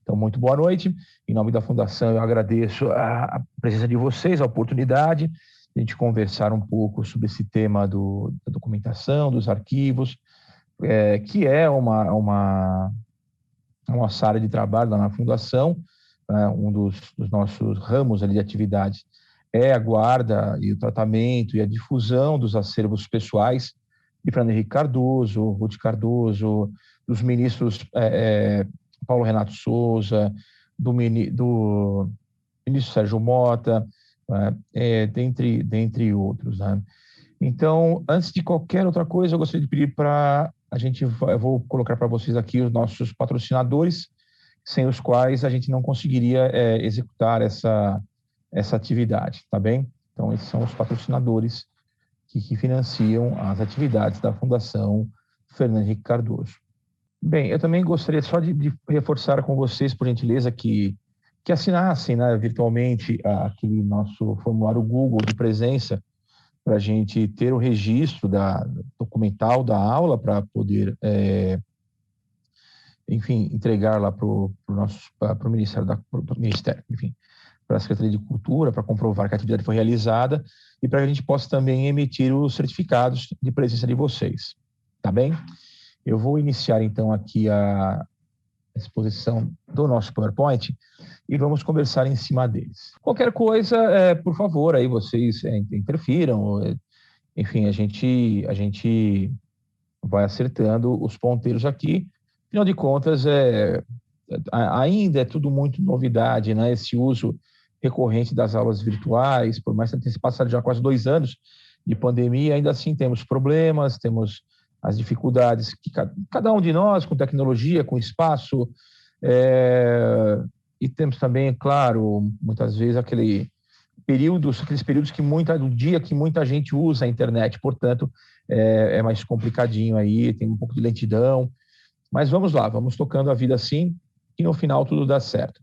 Então, muito boa noite. Em nome da Fundação, eu agradeço a presença de vocês, a oportunidade de a gente conversar um pouco sobre esse tema da documentação, dos arquivos, que é uma nossa área de trabalho lá na Fundação. Um dos nossos ramos ali de atividades é a guarda e o tratamento e a difusão dos acervos pessoais de Fernando Henrique Cardoso, Ruth Cardoso, dos ministros Paulo Renato Souza, do ministro Sérgio Mota, dentre outros, né? Então, antes de qualquer outra coisa, eu gostaria de pedir eu vou colocar para vocês aqui os nossos patrocinadores, sem os quais a gente não conseguiria executar essa atividade, tá bem? Então, esses são os patrocinadores que financiam as atividades da Fundação Fernando Henrique Cardoso. Bem, eu também gostaria só de reforçar com vocês, por gentileza, que assinassem, né, virtualmente aquele nosso formulário Google de presença, para a gente ter o registro documental da aula, para poder, enfim, entregar lá para o Ministério, enfim, para a Secretaria de Cultura, para comprovar que a atividade foi realizada e para que a gente possa também emitir os certificados de presença de vocês, tá bem? Eu vou iniciar, então, aqui a exposição do nosso PowerPoint e vamos conversar em cima deles. Qualquer coisa, por favor, aí vocês interfiram, enfim, a gente vai acertando os ponteiros aqui. Afinal de contas, ainda é tudo muito novidade, né? Esse uso recorrente das aulas virtuais, por mais que tenha se passado já quase 2 anos de pandemia, ainda assim temos problemas, temos as dificuldades que cada um de nós, com tecnologia, com espaço, e temos também, claro, muitas vezes aqueles períodos do dia que muita gente usa a internet, portanto, é mais complicadinho aí, tem um pouco de lentidão, mas vamos lá, vamos tocando a vida assim, e no final tudo dá certo.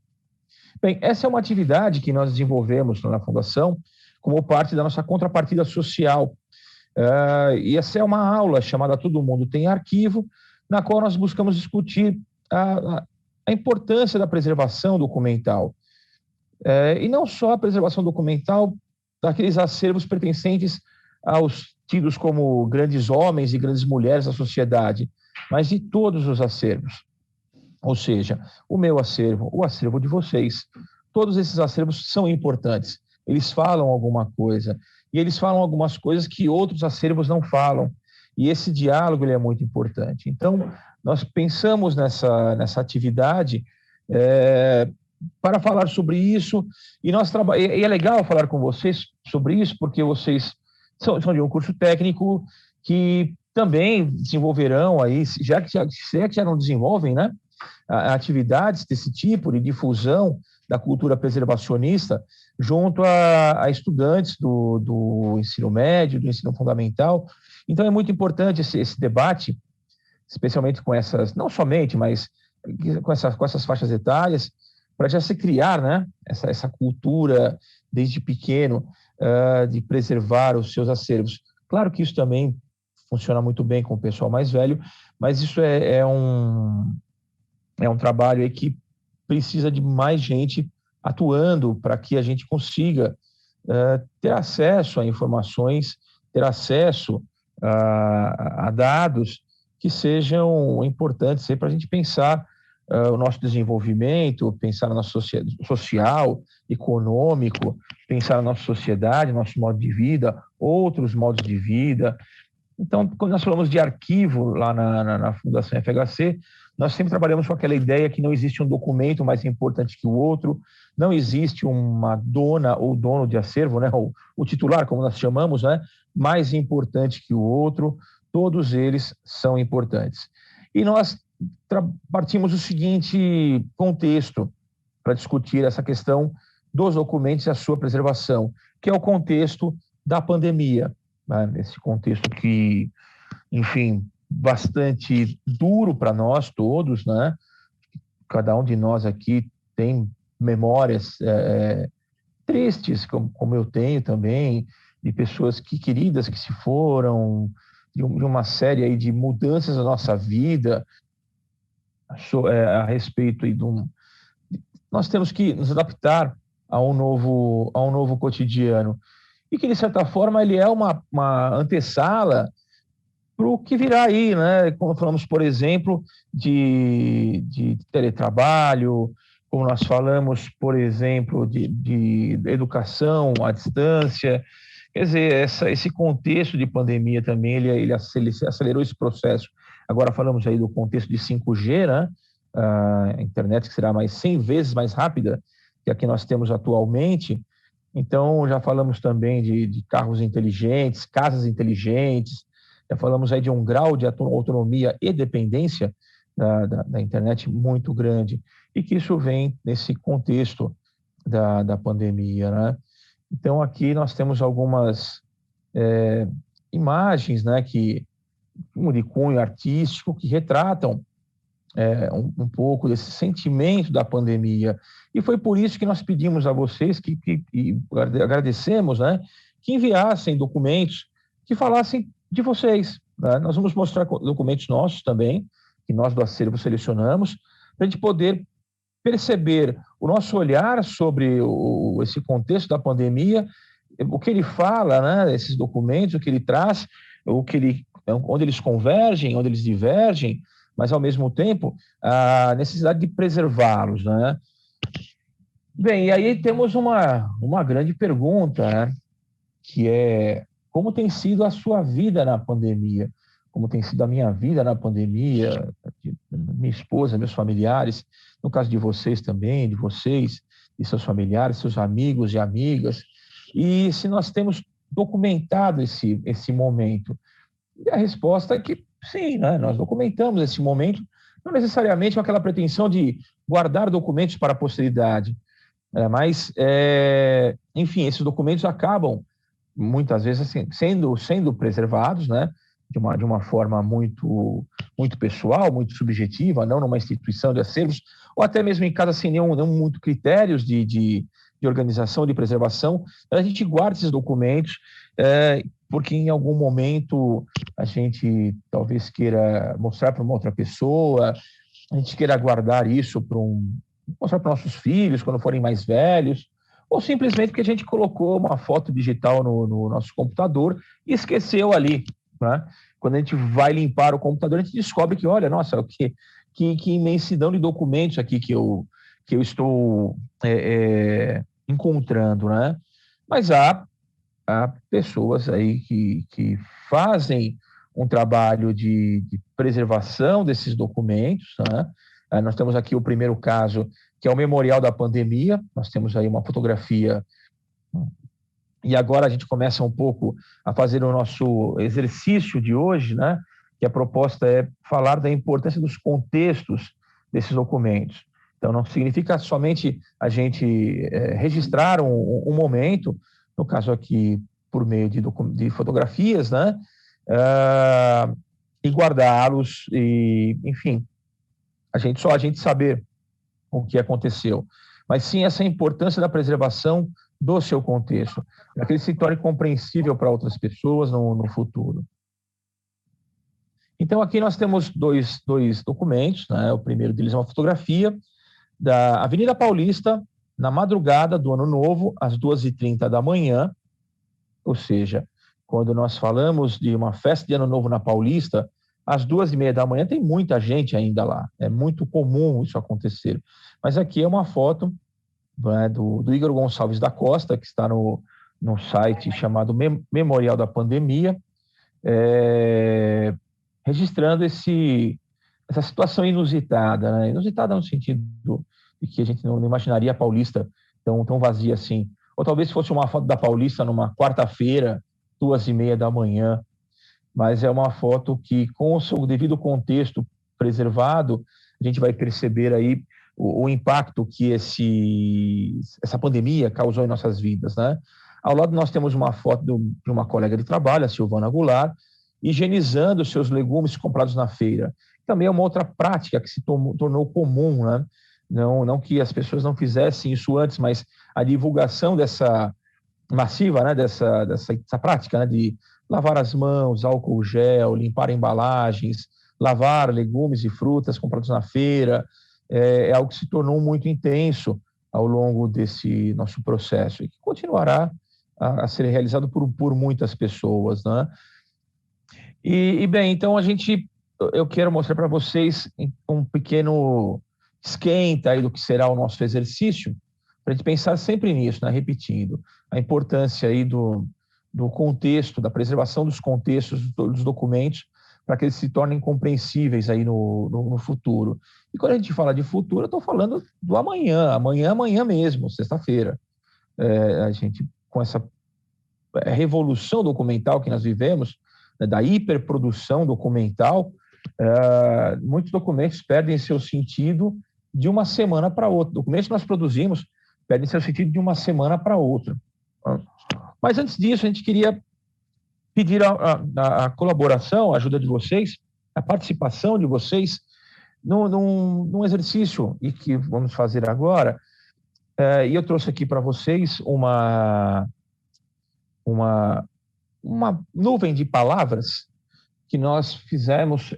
Bem, essa é uma atividade que nós desenvolvemos na Fundação como parte da nossa contrapartida social. E essa é uma aula chamada Todo Mundo Tem Arquivo, na qual nós buscamos discutir a importância da preservação documental. E não só a preservação documental daqueles acervos pertencentes aos tidos como grandes homens e grandes mulheres da sociedade, mas de todos os acervos. Ou seja, o meu acervo, o acervo de vocês, todos esses acervos são importantes. Eles falam alguma coisa, e eles falam algumas coisas que outros acervos não falam. E esse diálogo ele é muito importante. Então, nós pensamos nessa atividade para falar sobre isso, e é legal falar com vocês sobre isso, porque vocês são de um curso técnico que também desenvolverão aí, já que já não desenvolvem, né, atividades desse tipo de difusão da cultura preservacionista junto a estudantes do ensino médio, do ensino fundamental. Então é muito importante esse debate, especialmente com essas, não somente, mas com essas faixas etárias, para já se criar, né, essa cultura desde pequeno de preservar os seus acervos. Claro que isso também funciona muito bem com o pessoal mais velho, mas isso é um trabalho aí que precisa de mais gente atuando para que a gente consiga ter acesso a informações, ter acesso a dados que sejam importantes para a gente pensar o nosso desenvolvimento, pensar na nossa social, econômico, pensar na nossa sociedade, nosso modo de vida, outros modos de vida. Então, quando nós falamos de arquivo lá na Fundação FHC, nós sempre trabalhamos com aquela ideia que não existe um documento mais importante que o outro, não existe uma dona ou dono de acervo, né, o titular, como nós chamamos, né, mais importante que o outro, todos eles são importantes. E nós partimos do seguinte contexto para discutir essa questão dos documentos e a sua preservação, que é o contexto da pandemia, né, esse contexto que, enfim, bastante duro para nós todos, né? Cada um de nós aqui tem memórias tristes, como eu tenho também, de pessoas queridas que se foram, de uma série aí de mudanças na nossa vida, a respeito aí nós temos que nos adaptar a um novo cotidiano. E que, de certa forma, ele é uma antessala para o que virá aí, né? Quando falamos, por exemplo, de teletrabalho, como nós falamos, por exemplo, de educação à distância. Quer dizer, esse contexto de pandemia também, ele acelerou esse processo. Agora falamos aí do contexto de 5G, né? A internet que será mais 100 vezes mais rápida que a que nós temos atualmente. Então, já falamos também de carros inteligentes, casas inteligentes, já falamos aí de um grau de autonomia e dependência da internet muito grande, e que isso vem nesse contexto da pandemia, né? Então, aqui nós temos algumas imagens, né, de cunho artístico, que retratam um pouco desse sentimento da pandemia. E foi por isso que nós pedimos a vocês, e agradecemos, né, que enviassem documentos que falassem de vocês, né? Nós vamos mostrar documentos nossos também, que nós do acervo selecionamos, para a gente poder perceber o nosso olhar sobre esse contexto da pandemia, o que ele fala, né, esses documentos, o que ele traz, onde eles convergem, onde eles divergem, mas, ao mesmo tempo, a necessidade de preservá-los, né? Bem, e aí temos uma grande pergunta, né, que é: como tem sido a sua vida na pandemia? Como tem sido a minha vida na pandemia, minha esposa, meus familiares, no caso de vocês também, de vocês e seus familiares, seus amigos e amigas, e se nós temos documentado esse momento. E a resposta é que sim, né? Nós documentamos esse momento, não necessariamente com aquela pretensão de guardar documentos para a posteridade, mas, enfim, esses documentos acabam, muitas vezes, assim, sendo preservados, né? De uma forma muito, muito pessoal, muito subjetiva, não numa instituição de acervos, ou até mesmo em casa sem nenhum muito critérios de organização, de preservação. A gente guarda esses documentos, porque em algum momento a gente talvez queira mostrar para uma outra pessoa, a gente queira guardar isso mostrar para nossos filhos quando forem mais velhos, ou simplesmente porque a gente colocou uma foto digital no nosso computador e esqueceu ali, né? Quando a gente vai limpar o computador, a gente descobre que, olha, nossa, que imensidão de documentos aqui que eu estou encontrando, né? Mas há pessoas aí que fazem um trabalho de preservação desses documentos, né? Nós temos aqui o primeiro caso, que é o Memorial da Pandemia. Nós temos aí uma fotografia, e agora a gente começa um pouco a fazer o nosso exercício de hoje, né? Que a proposta é falar da importância dos contextos desses documentos. Então, não significa somente a gente registrar um momento, no caso aqui, por meio de fotografias, né? E guardá-los, e, enfim, a gente saber o que aconteceu. Mas sim essa importância da preservação do seu contexto, para que ele se torne compreensível para outras pessoas no futuro. Então, aqui nós temos dois documentos, né? O primeiro deles é uma fotografia da Avenida Paulista, na madrugada do Ano Novo, às 2h30 da manhã, ou seja, quando nós falamos de uma festa de Ano Novo na Paulista, às 2h30 da manhã tem muita gente ainda lá, é muito comum isso acontecer. Mas aqui é uma foto, né, do Igor Gonçalves da Costa, que está no site chamado Memorial da Pandemia, registrando essa situação inusitada, né? Inusitada no sentido de que a gente não imaginaria a Paulista tão vazia assim. Ou talvez fosse uma foto da Paulista numa quarta-feira, 2h30 da manhã, mas é uma foto que, com o seu devido contexto preservado, a gente vai perceber aí o impacto que essa pandemia causou em nossas vidas, né? Ao lado nós temos uma foto de uma colega de trabalho, a Silvana Goulart, higienizando seus legumes comprados na feira. Também é uma outra prática que se tornou comum, né? Não que as pessoas não fizessem isso antes, mas a divulgação dessa massiva, né, dessa prática, né, de lavar as mãos, álcool gel, limpar embalagens, lavar legumes e frutas comprados na feira, é algo que se tornou muito intenso ao longo desse nosso processo e que continuará a ser realizado por muitas pessoas, né? Bem, então eu quero mostrar para vocês um pequeno esquenta aí do que será o nosso exercício, para a gente pensar sempre nisso, né? Repetindo, a importância aí do contexto, da preservação dos contextos dos documentos, para que eles se tornem compreensíveis aí no futuro. E quando a gente fala de futuro, eu estou falando do amanhã mesmo, sexta-feira. A gente, com essa revolução documental que nós vivemos, né, da hiperprodução documental, muitos documentos perdem seu sentido de uma semana para outra. Documentos que nós produzimos perdem seu sentido de uma semana para outra. Mas antes disso, a gente queria pedir a colaboração, a ajuda de vocês, a participação de vocês num exercício e que vamos fazer agora. E eu trouxe aqui para vocês uma nuvem de palavras que nós fizemos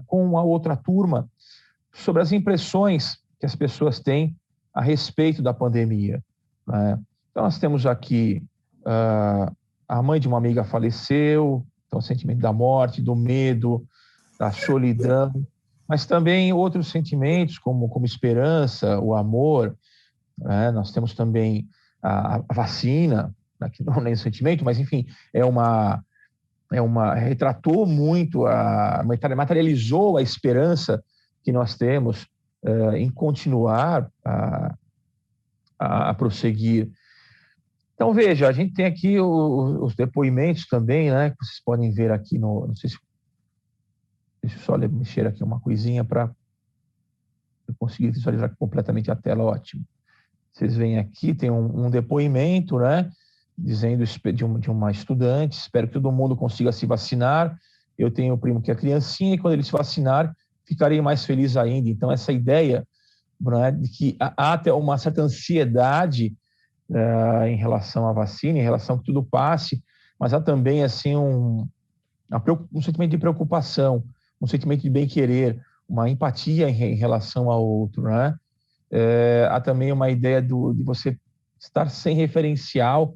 com a outra turma sobre as impressões que as pessoas têm a respeito da pandemia, né? Então, nós temos aqui a mãe de uma amiga faleceu, então o sentimento da morte, do medo, da solidão, mas também outros sentimentos como esperança, o amor, né? Nós temos também a vacina, que não é nem sentimento, mas enfim, retratou muito, materializou a esperança que nós temos em continuar a prosseguir. Então, veja, a gente tem aqui os depoimentos também, né, que vocês podem ver aqui não sei se... Deixa eu só mexer aqui uma coisinha para eu conseguir visualizar completamente a tela, ótimo. Vocês veem aqui, tem um depoimento, né, dizendo de uma estudante: espero que todo mundo consiga se vacinar, eu tenho um primo que é criancinha e quando ele se vacinar, ficarei mais feliz ainda. Então, essa ideia, né, de que há até uma certa ansiedade em relação à vacina, em relação a que tudo passe, mas há também assim um sentimento de preocupação, um sentimento de bem-querer, uma empatia em relação ao outro, né? Há também uma ideia de você estar sem referencial,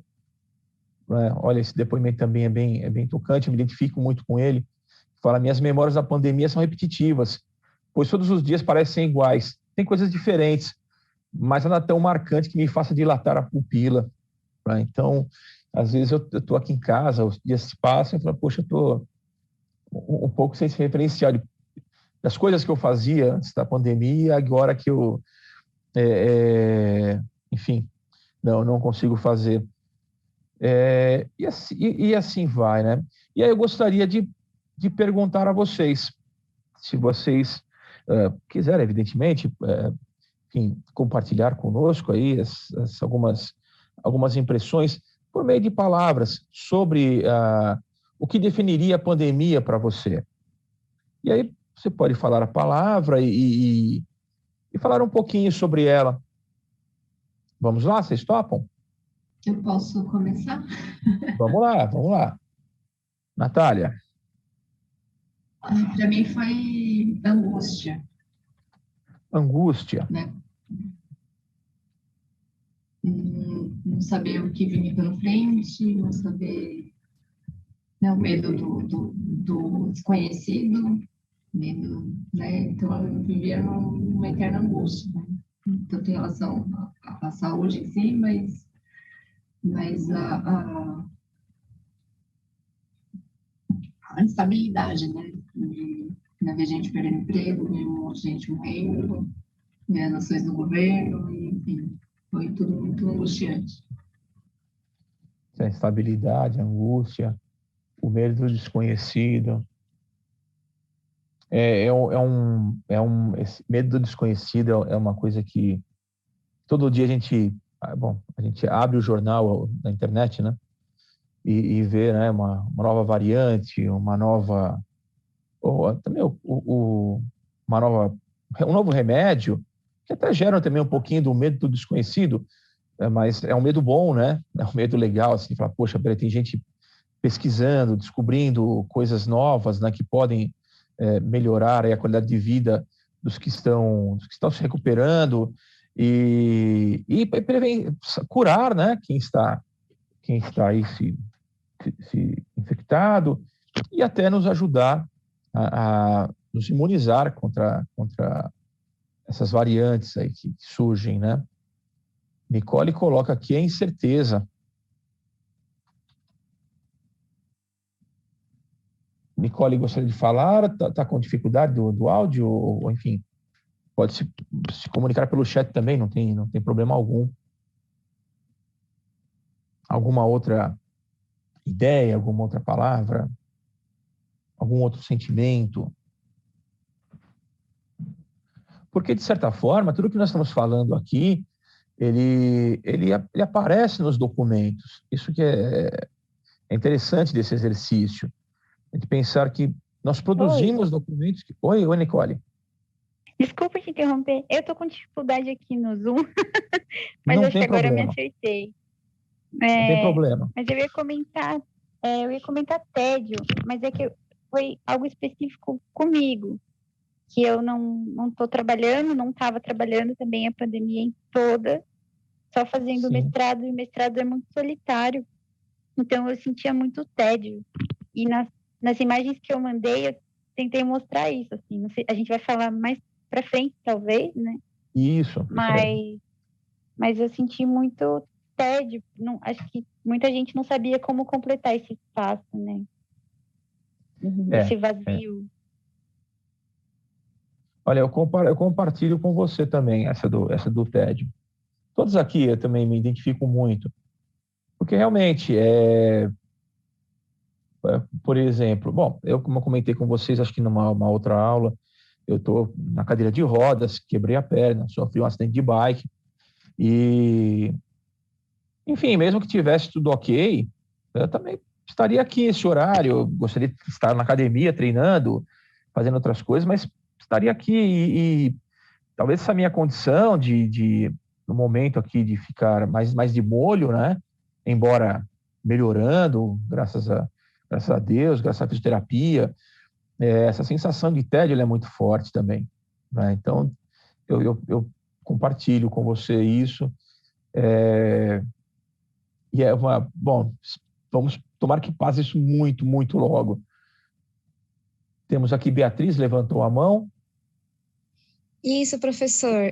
né? Olha, esse depoimento também é bem tocante, eu me identifico muito com ele. Fala: minhas memórias da pandemia são repetitivas, pois todos os dias parecem iguais. Tem coisas diferentes, mas nada tão marcante que me faça dilatar a pupila, né? Então, às vezes eu estou aqui em casa, os dias se passam e eu falo: poxa, eu estou um pouco sem esse referencial das coisas que eu fazia antes da pandemia, agora que eu, enfim, não consigo fazer. E assim vai, né? E aí eu gostaria de perguntar a vocês, se vocês quiserem, evidentemente, enfim, compartilhar conosco aí algumas impressões por meio de palavras sobre o que definiria a pandemia para você. E aí você pode falar a palavra e falar um pouquinho sobre ela. Vamos lá, vocês topam? Eu posso começar? Vamos lá. Natália. Para mim foi angústia. Angústia. Né? Não saber o que vinha pela frente, não saber, né, o medo do desconhecido, medo, né? Então eu vivia numa eterna angústia, né? Tanto em relação à saúde em si, mas a instabilidade, né? Ver gente perdendo emprego, ver um monte de gente morrendo, ver as ações do governo, enfim, foi tudo muito angustiante. A instabilidade, a angústia, o medo do desconhecido. Esse medo do desconhecido é uma coisa que todo dia a gente abre o jornal na internet, né? E vê, né, uma nova variante, uma nova, ou também um novo remédio, que até gera também um pouquinho do medo do desconhecido, mas é um medo bom, né? É um medo legal, assim, de falar: poxa, tem gente pesquisando, descobrindo coisas novas, né, que podem melhorar aí a qualidade de vida dos que estão se recuperando. e curar, né, quem está aí se infectado, e até nos ajudar a nos imunizar contra essas variantes aí que surgem, né? Nicole coloca aqui a incerteza. Nicole gostaria de falar? Tá com dificuldade do áudio? Ou, enfim, pode se comunicar pelo chat também, não tem problema algum. Alguma outra ideia, alguma outra palavra, algum outro sentimento? Porque, de certa forma, tudo que nós estamos falando aqui, ele aparece nos documentos. Isso que é interessante desse exercício, é de pensar que nós produzimos documentos que... Oi, Nicole. Desculpa te interromper, eu tô com dificuldade aqui no Zoom, mas não acho tem que agora problema. eu me acertei. Não tem problema. Mas eu ia comentar tédio, mas é que foi algo específico comigo, que eu não tô trabalhando, não estava trabalhando também a pandemia em toda, só fazendo mestrado, e o mestrado é muito solitário, então eu sentia muito tédio. E nas imagens que eu mandei, eu tentei mostrar isso, assim, não sei, a gente vai falar mais para frente, talvez, né? Isso. Mas eu senti muito tédio. Não, acho que muita gente não sabia como completar esse espaço, né? Esse vazio. Olha, eu compartilho com você também essa do tédio. Todos aqui eu também me identifico muito. Porque realmente, por exemplo, bom, como eu comentei com vocês, acho que numa outra aula, eu estou na cadeira de rodas, quebrei a perna, sofri um acidente de bike e, enfim, mesmo que tivesse tudo ok, eu também estaria aqui esse horário, eu gostaria de estar na academia treinando, fazendo outras coisas, mas estaria aqui e talvez essa minha condição no momento aqui de ficar mais de molho, né? Embora melhorando, graças a Deus, graças à fisioterapia, essa sensação de tédio ela é muito forte também, né? Então, eu compartilho com você isso. E bom, vamos tomar que passe isso muito, muito logo. Temos aqui Beatriz, levantou a mão. Isso, professor.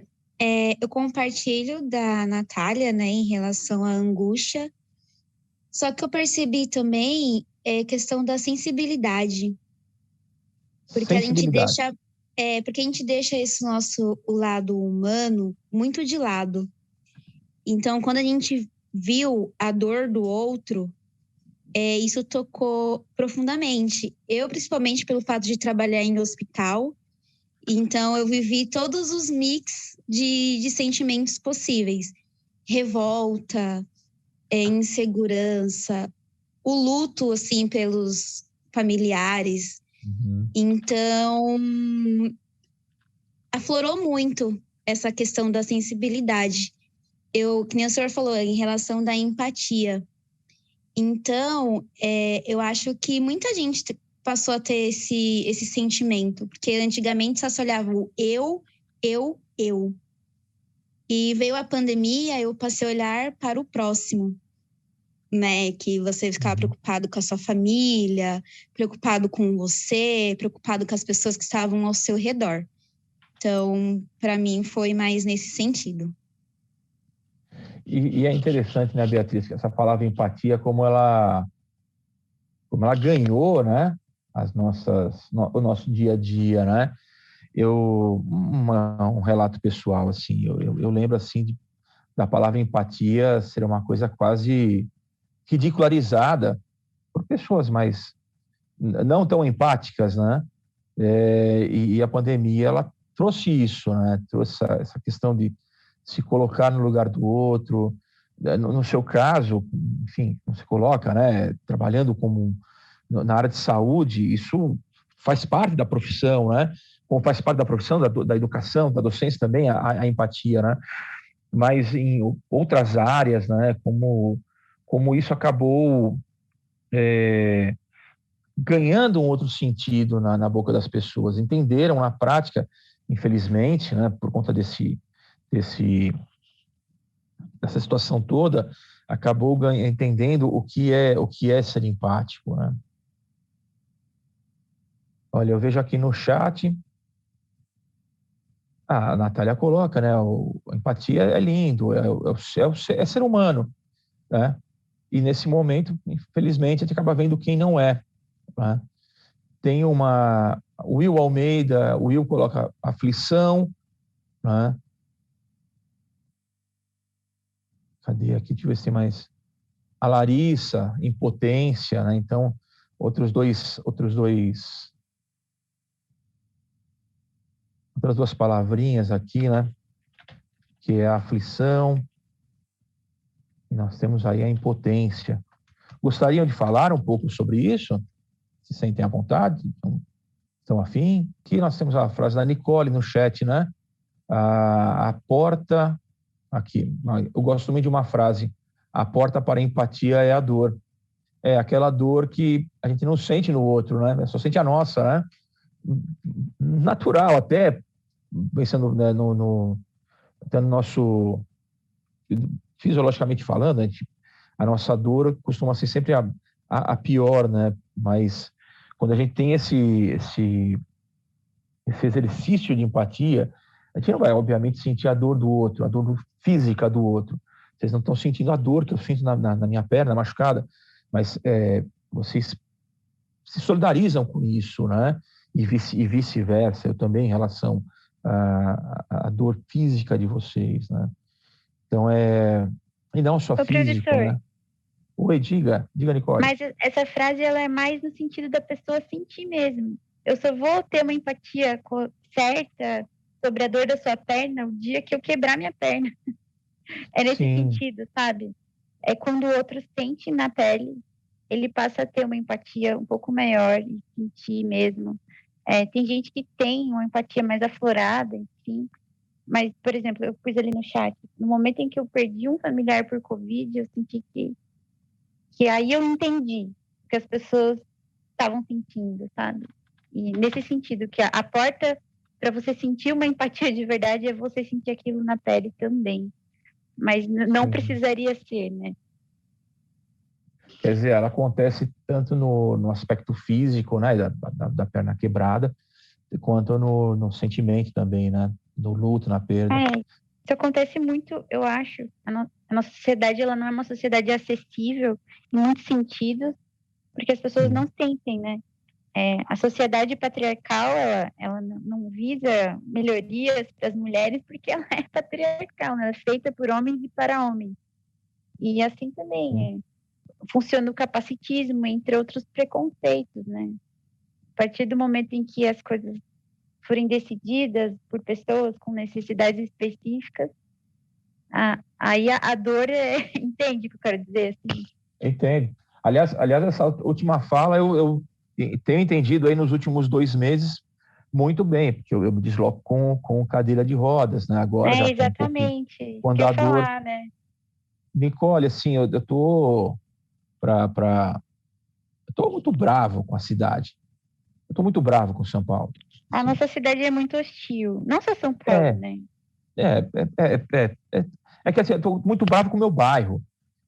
Eu compartilho da Natália, né, em relação à angústia. Só que eu percebi também questão da sensibilidade. Porque a gente deixa esse o lado humano muito de lado. Então, quando a gente viu a dor do outro, isso tocou profundamente. Eu, principalmente pelo fato de trabalhar em hospital, então eu vivi todos os mix de sentimentos possíveis. Revolta, insegurança, o luto, assim, pelos familiares. Uhum. Então, aflorou muito essa questão da sensibilidade. Que nem o senhor falou, em relação da empatia. Então, eu acho que muita gente passou a ter esse sentimento, porque antigamente só se olhava o eu. E veio a pandemia, eu passei a olhar para o próximo, né? Que você ficava preocupado com a sua família, preocupado com você, preocupado com as pessoas que estavam ao seu redor. Então, para mim, foi mais nesse sentido. E é interessante, né, Beatriz, que essa palavra empatia, como ela ganhou, né, o nosso dia a dia, né? Um relato pessoal, assim, eu lembro, assim, da palavra empatia ser uma coisa quase ridicularizada por pessoas mais não tão empáticas, né? E a pandemia, ela trouxe isso, né? Trouxe essa questão de se colocar no lugar do outro. No seu caso, enfim, não se coloca, né? Trabalhando na área de saúde, isso faz parte da profissão, né? Como faz parte da profissão, da educação, da docência também, a empatia, né? Mas em outras áreas, né? Como isso acabou ganhando um outro sentido na boca das pessoas. Entenderam na prática, infelizmente, né? Por conta desse dessa situação toda, acabou entendendo o que é ser empático, né? Olha, eu vejo aqui no chat, a Natália coloca, né? A empatia é lindo, é ser humano, né? E nesse momento, infelizmente, a gente acaba vendo quem não é, né? Tem o Will Almeida, o Will coloca aflição, né? Cadê aqui? Deixa eu ver se tem mais. A Larissa, impotência, né? Então, outras duas palavrinhas aqui, né? Que é a aflição, e nós temos aí a impotência. Gostariam de falar um pouco sobre isso? Se sentem à vontade? Estão afim? Aqui nós temos a frase da Nicole no chat, né? A porta... Aqui, eu gosto muito de uma frase. A porta para a empatia é a dor. É aquela dor que a gente não sente no outro, né? Só sente a nossa, né? Natural até, pensando, né, até no nosso... Fisiologicamente falando, a nossa dor costuma ser sempre a pior, né? Mas quando a gente tem esse exercício de empatia, a gente não vai, obviamente, sentir a dor do outro, a dor física do outro. Vocês não estão sentindo a dor que eu sinto na minha perna machucada, mas vocês se solidarizam com isso, né? E vice-versa, eu também em relação à dor física de vocês, né? Então, e não só físico, né? Oi, diga, Nicole. Mas essa frase, ela é mais no sentido da pessoa sentir mesmo. Eu só vou ter uma empatia certa sobre a dor da sua perna o dia que eu quebrar minha perna. É nesse sentido, sabe? É quando o outro sente na pele, ele passa a ter uma empatia um pouco maior e sentir mesmo. Tem gente que tem uma empatia mais aflorada, enfim. Mas, por exemplo, eu pus ali no chat, no momento em que eu perdi um familiar por Covid, eu senti que aí eu entendi o que as pessoas estavam sentindo, sabe? E nesse sentido, que a porta para você sentir uma empatia de verdade é você sentir aquilo na pele também. Mas não precisaria ser, né? Quer dizer, ela acontece tanto no aspecto físico, né, da perna quebrada, quanto no sentimento também, né? No luto, na perda. Isso acontece muito, eu acho. A nossa sociedade, ela não é uma sociedade acessível em muitos sentidos, porque as pessoas não sentem, né? A sociedade patriarcal, ela não visa melhorias para as mulheres porque ela é patriarcal, né? Ela é feita por homens e para homens. E assim também funciona o capacitismo, entre outros preconceitos, né? A partir do momento em que as coisas forem decididas por pessoas com necessidades específicas, aí a dor entende o que eu quero dizer, assim. Entende. Aliás, essa última fala eu tenho entendido aí nos últimos 2 meses muito bem, porque eu me desloco com cadeira de rodas, né? Agora já exatamente. Quando a dor... falar, né? Nicole, assim, eu tô eu tô muito bravo com a cidade. Eu tô muito bravo com São Paulo. A nossa cidade é muito hostil. Não só São Paulo, né? É que assim, eu tô muito bravo com o meu bairro,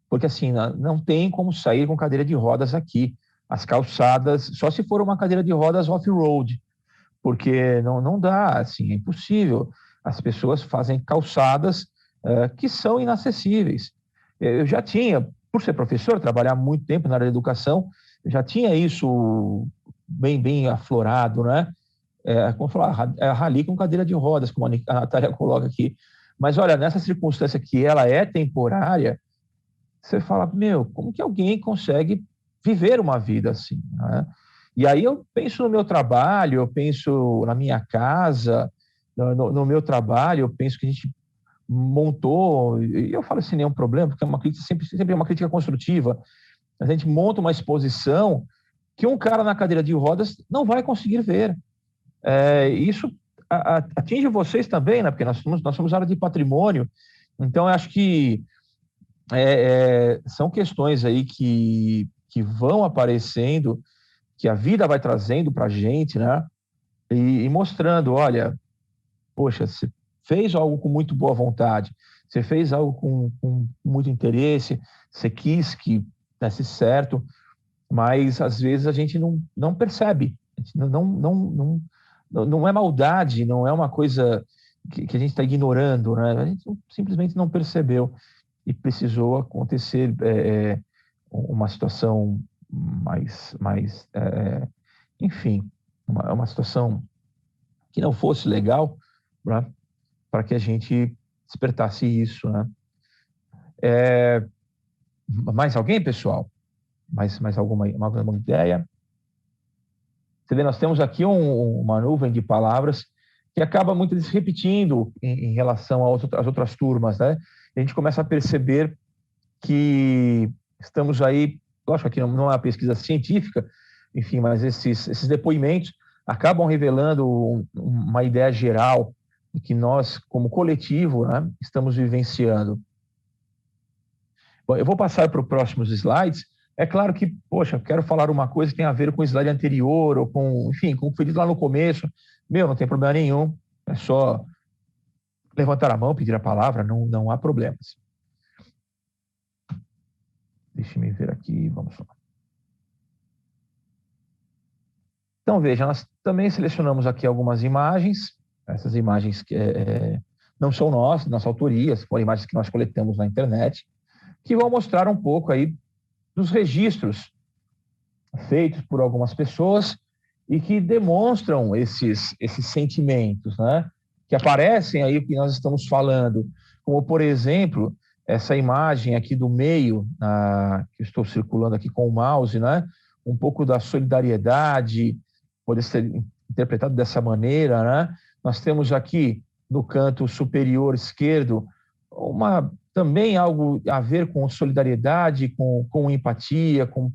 porque assim, não tem como sair com cadeira de rodas aqui. As calçadas, só se for uma cadeira de rodas off-road, porque não dá, assim, é impossível. As pessoas fazem calçadas que são inacessíveis. Eu já tinha, por ser professor, trabalhar muito tempo na área de educação, eu já tinha isso bem aflorado, né? Como falar, rali com cadeira de rodas, como a Natália coloca aqui. Mas, olha, nessa circunstância que ela é temporária, você fala, como que alguém consegue viver uma vida assim, né? E aí eu penso no meu trabalho, eu penso na minha casa, no meu trabalho, eu penso que a gente montou, e eu falo assim, nenhum problema, porque é uma crítica, sempre é uma crítica construtiva. A gente monta uma exposição que um cara na cadeira de rodas não vai conseguir ver. Isso atinge vocês também, né? Porque nós somos área de patrimônio, então eu acho que são questões aí que vão aparecendo, que a vida vai trazendo para a gente, né? E mostrando, olha, poxa, fez algo com muito boa vontade, você fez algo com muito interesse, você quis que desse certo, mas às vezes a gente não percebe, não é maldade, não é uma coisa que a gente está ignorando, né? A gente simplesmente não percebeu e precisou acontecer uma situação enfim, uma situação que não fosse legal, né? Para que a gente despertasse isso, né? Mais alguém, pessoal? Mais alguma ideia? Você vê, nós temos aqui uma nuvem de palavras que acaba muitas vezes repetindo em relação às outras turmas, né? E a gente começa a perceber que estamos aí, lógico que não é uma pesquisa científica, enfim, mas esses depoimentos acabam revelando uma ideia geral de que nós, como coletivo, né, estamos vivenciando. Bom, eu vou passar para os próximos slides. É claro que, poxa, quero falar uma coisa que tem a ver com o slide anterior, ou com, enfim, com o que foi dito lá no começo. Não tem problema nenhum. É só levantar a mão, pedir a palavra, não há problemas. Deixe-me ver aqui, vamos lá. Então, veja, nós também selecionamos aqui algumas imagens. Essas imagens que não são nossa autoria, foram imagens que nós coletamos na internet, que vão mostrar um pouco aí dos registros feitos por algumas pessoas e que demonstram esses sentimentos, né? Que aparecem aí o que nós estamos falando, como, por exemplo, essa imagem aqui do meio, que eu estou circulando aqui com o mouse, né? Um pouco da solidariedade, pode ser interpretado dessa maneira, né? Nós temos aqui no canto superior esquerdo também algo a ver com solidariedade, com empatia, com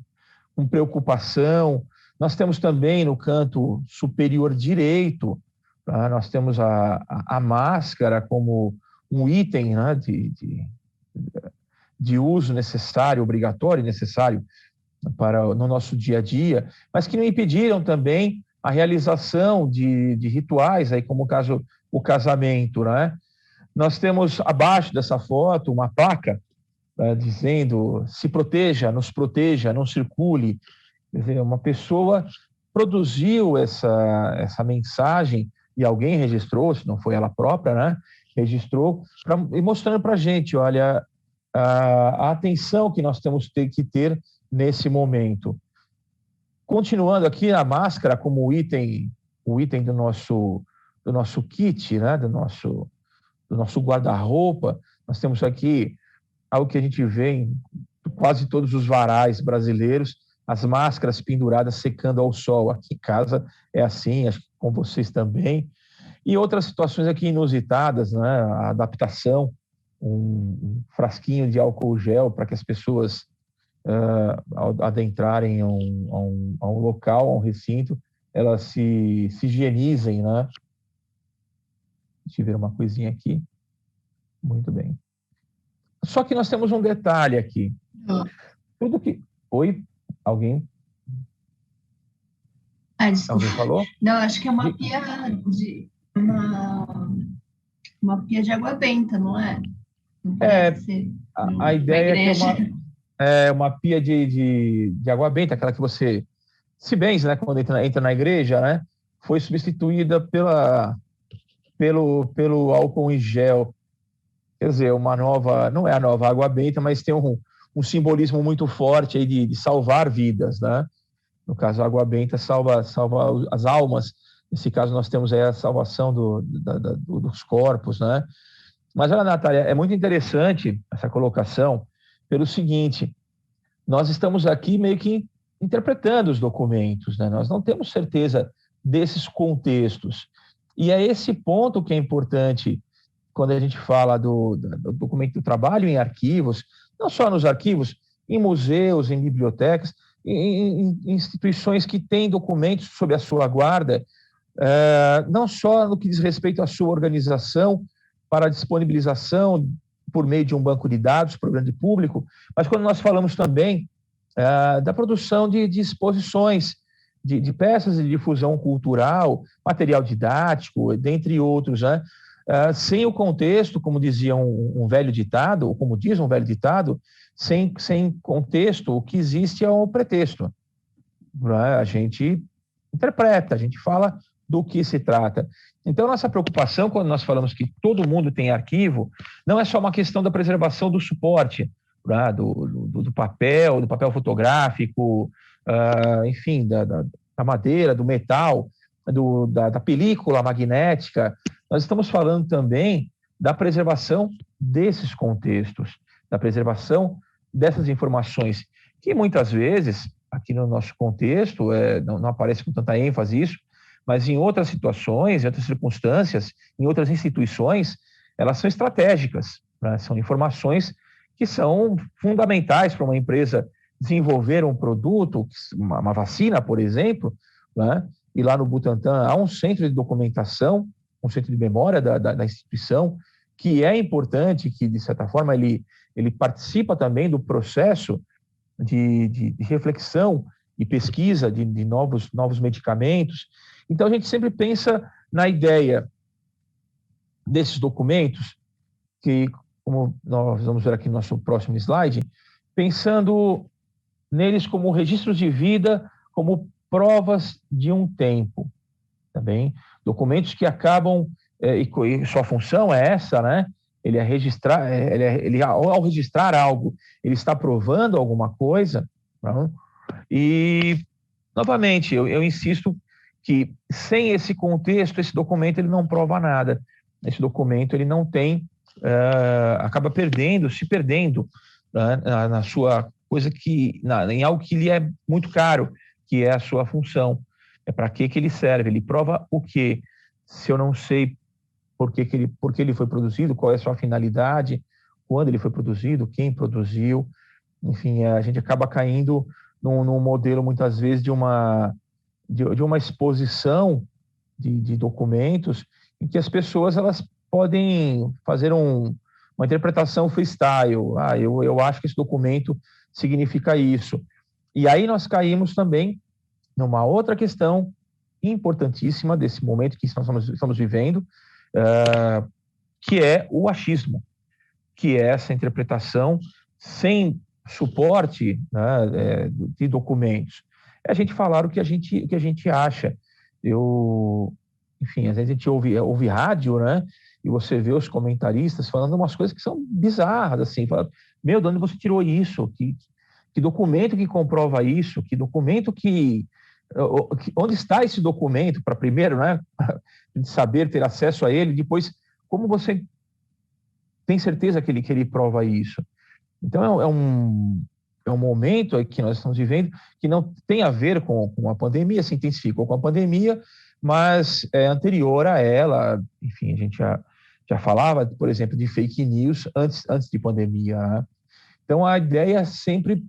preocupação. Nós temos também no canto superior direito, tá? Nós temos a máscara como um item, né, de uso necessário, obrigatório e necessário no nosso dia a dia, mas que não impediram também a realização de rituais, aí, como o casamento, né? Nós temos abaixo dessa foto uma placa dizendo: se proteja, nos proteja, não circule. Quer dizer, uma pessoa produziu essa mensagem e alguém registrou, se não foi ela própria, né? Registrou, e mostrando para a gente, olha, a atenção que nós temos que ter nesse momento. Continuando aqui, a máscara como o item do nosso kit, né? do nosso guarda-roupa. Nós temos aqui algo que a gente vê em quase todos os varais brasileiros, as máscaras penduradas secando ao sol. Aqui em casa é assim, acho que com vocês também. E outras situações aqui inusitadas, né? A adaptação, um frasquinho de álcool gel para que as pessoas, ao adentrarem a um local, a um recinto, elas se higienizem, né? Deixa eu ver uma coisinha aqui. Muito bem. Só que nós temos um detalhe aqui. Tudo que... Oi? Alguém? Desculpa. Alguém falou? Não, acho que é uma pia uma pia de água benta, não é? Não a ideia é uma pia de água benta, aquela que você se benze, né, quando entra na igreja, né? Foi substituída pelo álcool em gel. Quer dizer, não é a nova água benta, mas tem um simbolismo muito forte aí de salvar vidas, né? No caso, a água benta salva as almas. Nesse caso, nós temos aí a salvação dos corpos, né? Mas, olha, Natália, é muito interessante essa colocação pelo seguinte: nós estamos aqui meio que interpretando os documentos, né? Nós não temos certeza desses contextos. E é esse ponto que é importante quando a gente fala do documento do trabalho em arquivos, não só nos arquivos, em museus, em bibliotecas, em instituições que têm documentos sob a sua guarda, não só no que diz respeito à sua organização para a disponibilização por meio de um banco de dados para o grande público, mas quando nós falamos também da produção de exposições, de peças de difusão cultural, material didático, dentre outros, né? sem o contexto, como dizia um velho ditado, ou como diz um velho ditado, sem contexto, o que existe é um pretexto. A gente interpreta, a gente fala do que se trata. Então, nossa preocupação, quando nós falamos que todo mundo tem arquivo, não é só uma questão da preservação do suporte, do papel fotográfico, enfim, da madeira, do metal, da película magnética. Nós estamos falando também da preservação desses contextos, da preservação dessas informações, que muitas vezes, aqui no nosso contexto, não aparece com tanta ênfase isso, mas em outras situações, em outras circunstâncias, em outras instituições, elas são estratégicas, né? São informações que são fundamentais para uma empresa desenvolver um produto, uma vacina, por exemplo, né? E lá no Butantan há um centro de documentação, um centro de memória da instituição, que é importante, que, de certa forma, ele participa também do processo de reflexão e pesquisa de novos medicamentos. Então, a gente sempre pensa na ideia desses documentos, que, como nós vamos ver aqui no nosso próximo slide, pensando neles como registros de vida, como provas de um tempo, também documentos que acabam, e sua função é essa, né? Ele é registrar, ao registrar algo, ele está provando alguma coisa, não? E, novamente, eu insisto que sem esse contexto, esse documento ele não prova nada. Esse documento ele não tem, acaba se perdendo, né, na sua coisa em algo que lhe é muito caro, que é a sua função. É para que ele serve? Ele prova o quê? Se eu não sei por que ele foi produzido, qual é a sua finalidade, quando ele foi produzido, quem produziu, enfim, a gente acaba caindo num modelo, muitas vezes, de uma exposição de documentos em que as pessoas elas podem fazer uma interpretação freestyle. Eu acho que esse documento significa isso. E aí nós caímos também numa outra questão importantíssima desse momento que nós estamos vivendo, que é o achismo, que é essa interpretação sem suporte, né, de documentos. É a gente falar o que a gente acha. Enfim, às vezes a gente ouve rádio, né? E você vê os comentaristas falando umas coisas que são bizarras, assim. Fala, meu, de onde você tirou isso? Que documento que comprova isso? Que documento onde está esse documento? Para primeiro, né? De saber, ter acesso a ele. Depois, como você tem certeza que ele prova isso? Então, é um momento que nós estamos vivendo que não tem a ver com a pandemia, se intensificou com a pandemia, mas é anterior a ela. Enfim, a gente já falava, por exemplo, de fake news antes de pandemia, né? Então, a ideia é sempre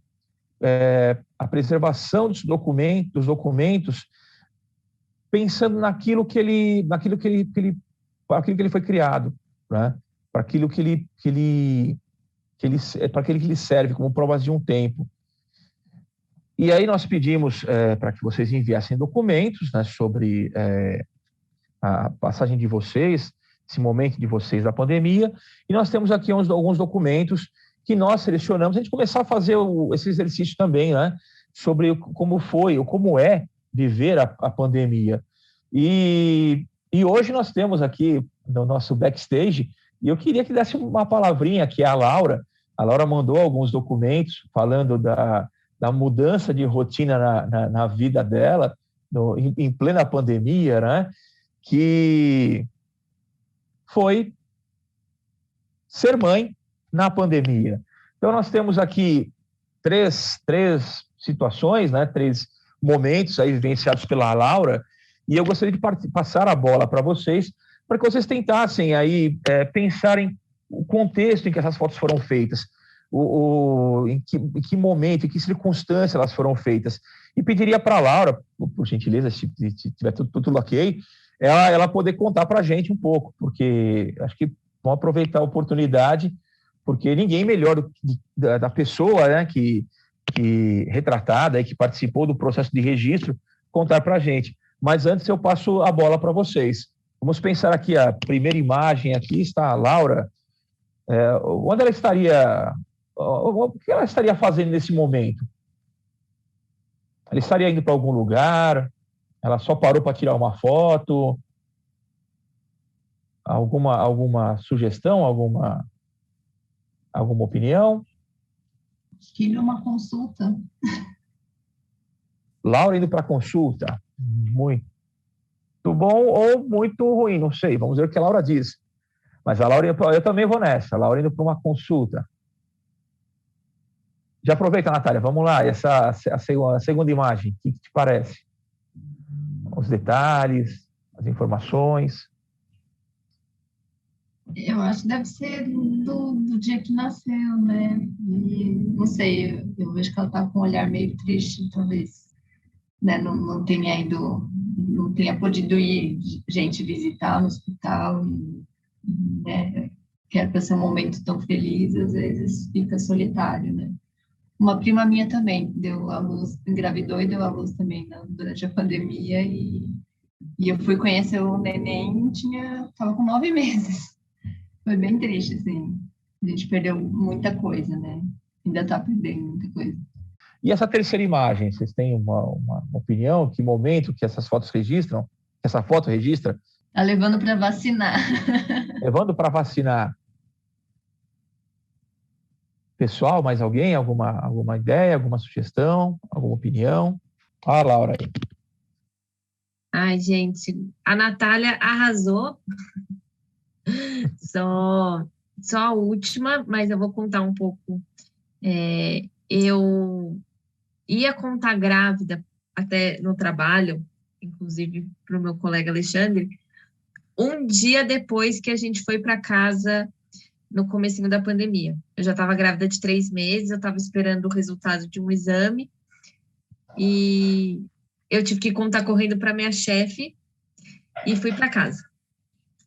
a preservação dos documentos, pensando naquilo que ele foi criado, né? Para aquilo que ele serve como provas de um tempo. E aí nós pedimos para que vocês enviassem documentos, né, sobre a passagem de vocês, esse momento de vocês da pandemia, e nós temos aqui alguns documentos que nós selecionamos, a gente começar a fazer esse exercício também, né, sobre como foi, ou como é viver a pandemia. E hoje nós temos aqui no nosso backstage, e eu queria que desse uma palavrinha aqui à Laura. A Laura mandou alguns documentos falando da mudança de rotina na vida dela, em plena pandemia, né? Que foi ser mãe na pandemia. Então, nós temos aqui três situações, né? 3 momentos aí vivenciados pela Laura, e eu gostaria de passar a bola para vocês, para que vocês tentassem aí pensarem o contexto em que essas fotos foram feitas, em que momento, em que circunstância elas foram feitas. E pediria para a Laura, por gentileza, se tiver tudo ok, ela poder contar para a gente um pouco, porque acho que vamos aproveitar a oportunidade, porque ninguém melhor da pessoa, né, que retratada, que participou do processo de registro, contar para a gente. Mas antes eu passo a bola para vocês. Vamos pensar aqui, a primeira imagem aqui está a Laura. Onde ela estaria... O que ela estaria fazendo nesse momento? Ela estaria indo para algum lugar? Ela só parou para tirar uma foto? Alguma sugestão? Alguma opinião? Acho que ir numa consulta. Laura indo para consulta. Muito bom ou muito ruim, não sei. Vamos ver o que a Laura diz. Mas a Laura, eu também vou nessa. A Laura indo para uma consulta. Já aproveita, Natália, vamos lá. A segunda imagem, o que te parece? Os detalhes, as informações. Eu acho que deve ser do dia que nasceu, né? E, não sei, eu vejo que ela tá com um olhar meio triste, talvez, né? Não tenha ido, não tenha podido ir gente visitar no hospital, né? Que era para ser um momento tão feliz, às vezes fica solitário, né? Uma prima minha também deu à luz, engravidou e deu à luz também durante a pandemia, e eu fui conhecer o neném, estava com 9 meses. Foi bem triste, assim. A gente perdeu muita coisa, né? Ainda está perdendo muita coisa. E essa terceira imagem, vocês têm uma opinião? Que momento que essas fotos registram? Essa foto registra? Tá levando para vacinar. Levando para vacinar. Pessoal, mais alguém? Alguma ideia, alguma sugestão, alguma opinião? Ah, Laura aí. Ai, gente, a Natália arrasou. Só a última, mas eu vou contar um pouco. Eu ia contar grávida até no trabalho, inclusive para o meu colega Alexandre, um dia depois que a gente foi para casa no comecinho da pandemia. Eu já estava grávida de 3 meses, eu estava esperando o resultado de um exame e eu tive que contar correndo para minha chefe e fui para casa.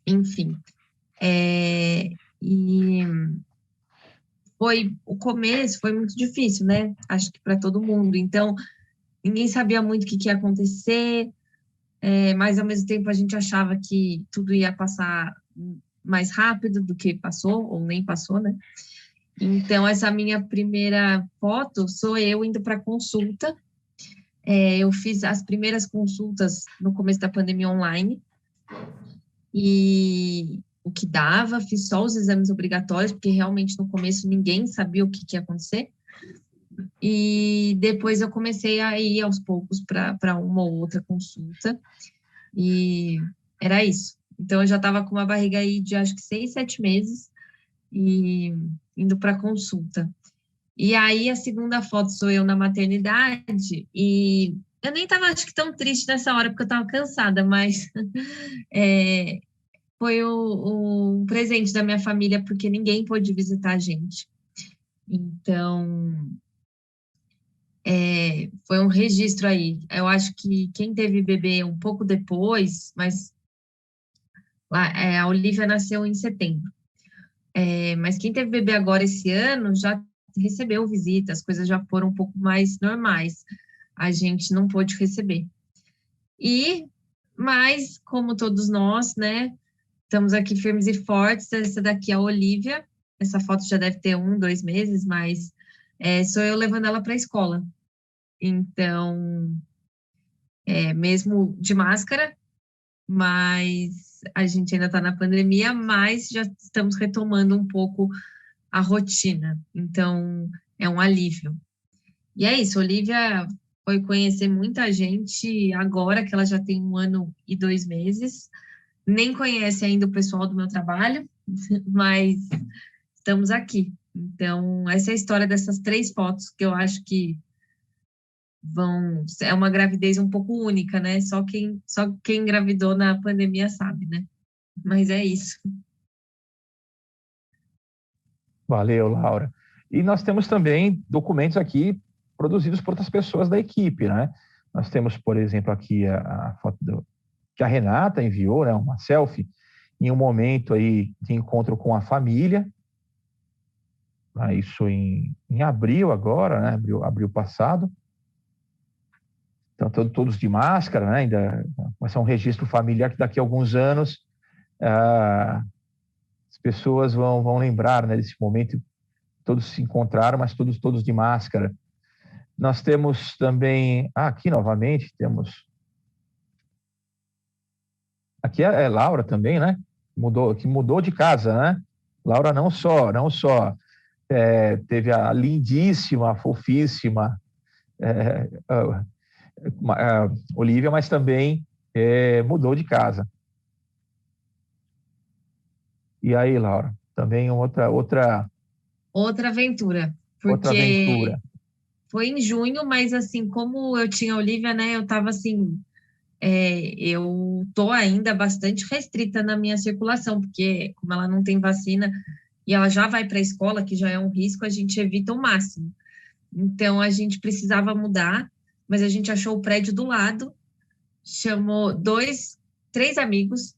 Enfim, e o começo foi muito difícil, né? Acho que para todo mundo. Então, ninguém sabia muito o que ia acontecer, mas ao mesmo tempo a gente achava que tudo ia passar mais rápido do que passou, ou nem passou, né? Então, essa minha primeira foto sou eu indo para consulta. Eu fiz as primeiras consultas no começo da pandemia online, e o que dava, fiz só os exames obrigatórios, porque realmente no começo ninguém sabia o que ia acontecer. E depois eu comecei a ir aos poucos para uma ou outra consulta, e era isso. Então, eu já estava com uma barriga aí de, acho que 6, 7 meses, e indo para consulta. E aí, a segunda foto sou eu na maternidade, e eu nem estava, acho que, tão triste nessa hora, porque eu estava cansada, mas foi o presente da minha família, porque ninguém pôde visitar a gente. Então, foi um registro aí. Eu acho que quem teve bebê um pouco depois, mas a Olivia nasceu em setembro. Mas quem teve bebê agora esse ano já recebeu visita, as coisas já foram um pouco mais normais. A gente não pôde receber. Mas, como todos nós, né, estamos aqui firmes e fortes. Essa daqui é a Olivia. Essa foto já deve ter 1, 2 meses, mas sou eu levando ela para a escola. Então, mesmo de máscara, mas a gente ainda está na pandemia, mas já estamos retomando um pouco a rotina. Então, é um alívio. E é isso, Olivia foi conhecer muita gente agora, que ela já tem 1 ano e 2 meses. Nem conhece ainda o pessoal do meu trabalho, mas estamos aqui. Então, essa é a história dessas 3 fotos, que eu acho que é uma gravidez um pouco única, né? Só quem engravidou na pandemia sabe, né? Mas é isso. Valeu, Laura. E nós temos também documentos aqui produzidos por outras pessoas da equipe, né? Nós temos, por exemplo, aqui a foto que a Renata enviou, né? Uma selfie, em um momento aí de encontro com a família. Isso em abril agora, né? Abril passado. Então, todos de máscara, né? Ainda vai ser um registro familiar que daqui a alguns anos as pessoas vão lembrar, né, desse momento. Todos se encontraram, mas todos de máscara. Nós temos também, aqui novamente, temos... Aqui é Laura também, né? Que mudou de casa, né? Laura não só teve a lindíssima, fofíssima Olivia, mas também mudou de casa. E aí, Laura? Também outra aventura, porque outra aventura. Foi em junho, mas assim, como eu tinha a Olivia, né, eu tava assim, eu tô ainda bastante restrita na minha circulação, porque como ela não tem vacina e ela já vai para a escola, que já é um risco, a gente evita o máximo. Então, a gente precisava mudar, mas a gente achou o prédio do lado, chamou 3 amigos,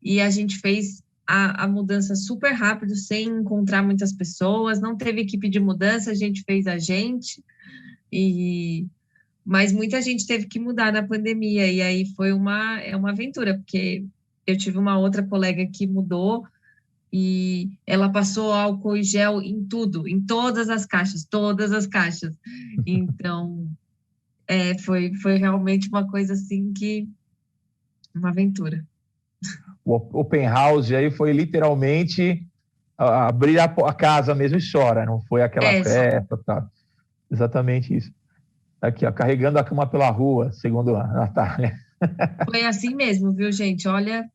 e a gente fez a mudança super rápido, sem encontrar muitas pessoas, não teve equipe de mudança, a gente fez mas muita gente teve que mudar na pandemia, e aí foi uma aventura, porque eu tive uma outra colega que mudou, e ela passou álcool e gel em tudo, em todas as caixas. Então, foi realmente uma coisa assim uma aventura. O open house aí foi literalmente abrir a casa mesmo e chora, não foi aquela festa, tá? Exatamente isso. Aqui, ó, carregando a cama pela rua, segundo a Natália. Foi assim mesmo, viu, gente? Olha,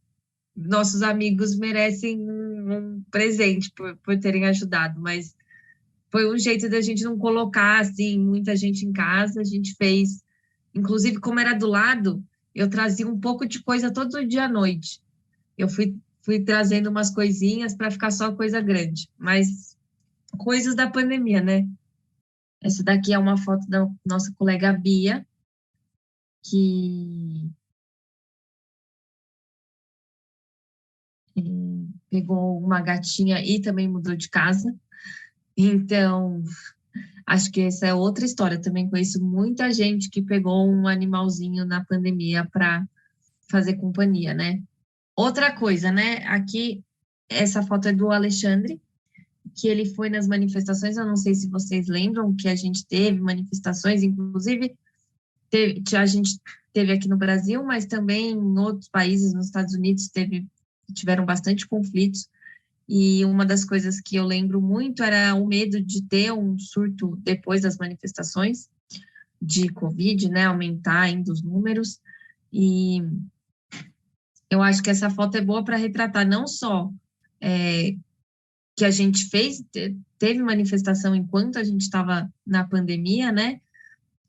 nossos amigos merecem um presente por terem ajudado, mas foi um jeito da gente não colocar, assim, muita gente em casa. A gente fez, inclusive, como era do lado, eu trazia um pouco de coisa todo dia à noite. Eu fui trazendo umas coisinhas para ficar só coisa grande, mas coisas da pandemia, né? Essa daqui é uma foto da nossa colega Bia, que pegou uma gatinha e também mudou de casa. Então, acho que essa é outra história. Também conheço muita gente que pegou um animalzinho na pandemia para fazer companhia, né? Outra coisa, né? Aqui, essa foto é do Alexandre, que ele foi nas manifestações. Eu não sei se vocês lembram que a gente teve manifestações, inclusive a gente teve aqui no Brasil, mas também em outros países, nos Estados Unidos, tiveram bastante conflitos. E uma das coisas que eu lembro muito era o medo de ter um surto depois das manifestações de Covid, né? Aumentar ainda os números. E eu acho que essa foto é boa para retratar não só que a gente teve manifestação enquanto a gente estava na pandemia, né?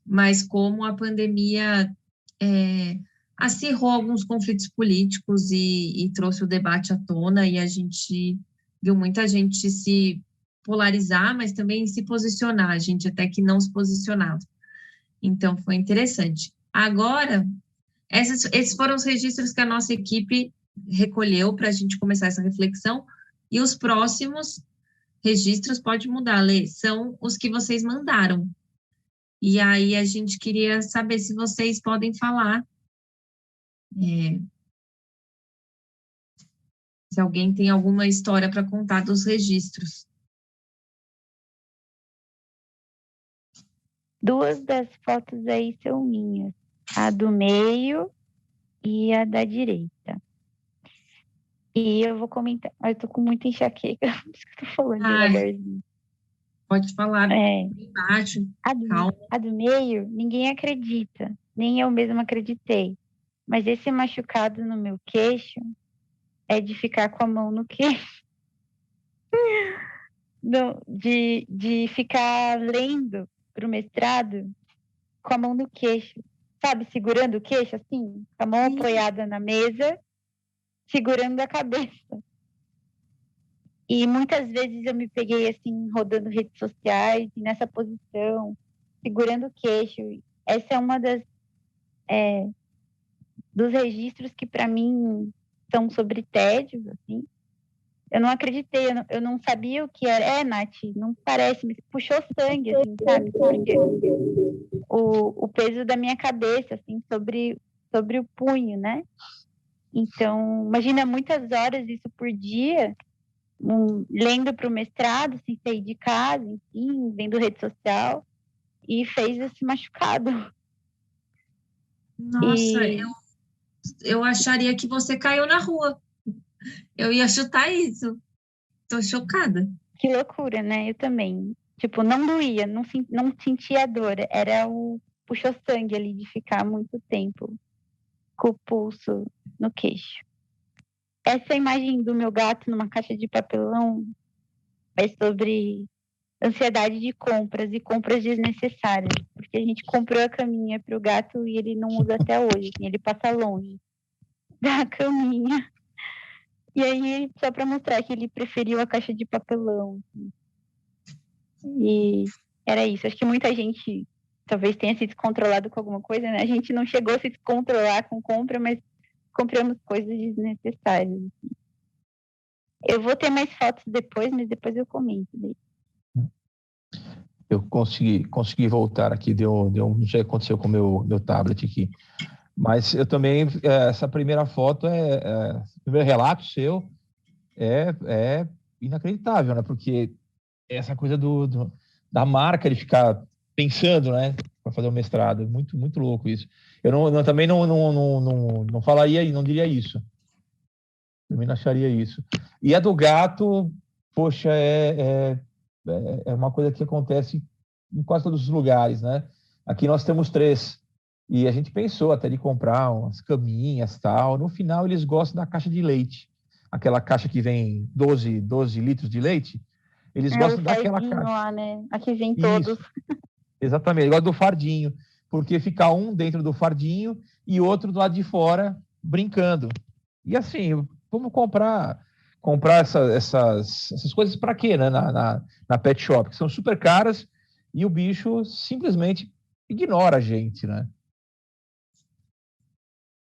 Mas como a pandemia acirrou alguns conflitos políticos e trouxe o debate à tona, e a gente viu muita gente se polarizar, mas também se posicionar, a gente até que não se posicionava. Então, foi interessante. Agora, esses foram os registros que a nossa equipe recolheu para a gente começar essa reflexão, e os próximos registros, pode mudar, Lê, são os que vocês mandaram. E aí a gente queria saber se vocês podem falar, se alguém tem alguma história para contar dos registros. 2 das fotos aí são minhas, a do meio e a da direita. E eu vou comentar, eu tô com muita enxaqueca, por isso que eu tô falando devagarzinho. Pode falar bem baixo, calma. A do meio, ninguém acredita, nem eu mesma acreditei. Mas esse machucado no meu queixo é de ficar com a mão no queixo. De ficar lendo para o mestrado com a mão no queixo. Sabe, segurando o queixo, assim, com a mão apoiada na mesa, segurando a cabeça. E muitas vezes eu me peguei, assim, rodando redes sociais, nessa posição, segurando o queixo. Essa é uma dos registros que, para mim, são sobre tédios, assim. Eu não acreditei, eu não sabia o que era. Nath, não parece, me puxou sangue, assim, sabe? Porque o peso da minha cabeça, assim, sobre o punho, né? Então, imagina muitas horas isso por dia, lendo para o mestrado, sem sair de casa, enfim, vendo rede social, e fez esse machucado. Nossa, E eu acharia que você caiu na rua. Eu ia chutar isso. Tô chocada. que loucura, né? Eu também. Tipo, não doía, não sentia dor. Era o puxou-sangue ali de ficar muito tempo com o pulso no queixo. Essa imagem do meu gato numa caixa de papelão é sobre ansiedade de compras e compras desnecessárias. Porque a gente comprou a caminha para o gato e ele não usa até hoje. Assim, ele passa longe da caminha. E aí, só para mostrar que ele preferiu a caixa de papelão. Assim. E era isso. Acho que muita gente talvez tenha se descontrolado com alguma coisa, né? A gente não chegou a se descontrolar com compra, mas compramos coisas desnecessárias. Assim. Eu vou ter mais fotos depois, mas depois eu comento. Daí. Eu consegui voltar aqui, não sei o que aconteceu com o meu tablet aqui. Mas eu também, essa primeira foto, o primeiro relato seu é inacreditável, né? Porque essa coisa da marca de ficar pensando, né? Para fazer o mestrado, muito, muito louco isso. Eu também não falaria e não diria isso. Também não acharia isso. E a do gato, poxa, é uma coisa que acontece em quase todos os lugares, né? Aqui nós temos 3. E a gente pensou até de comprar umas caminhas e tal. No final, eles gostam da caixa de leite. Aquela caixa que vem 12 litros de leite. Eles gostam daquela caixa. Lá, né? Aqui vem todos. Isso, exatamente. Igual do fardinho. Porque fica um dentro do fardinho e outro do lado de fora brincando. E assim, vamos comprar essas coisas para quê, né? Na pet shop, que são super caras e o bicho simplesmente ignora a gente, né?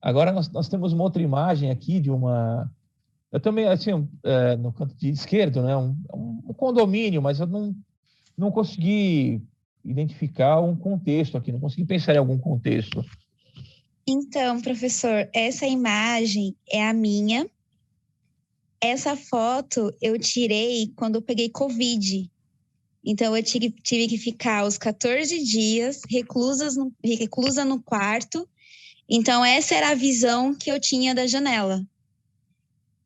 Agora nós temos uma outra imagem aqui de uma... Eu também, assim, no canto de esquerdo, né? Um condomínio, mas eu não consegui identificar um contexto aqui, não consegui pensar em algum contexto. Então, professor, essa imagem é a minha. Essa foto eu tirei quando eu peguei Covid. Então, eu tive que ficar os 14 dias reclusa no quarto. Então, essa era a visão que eu tinha da janela.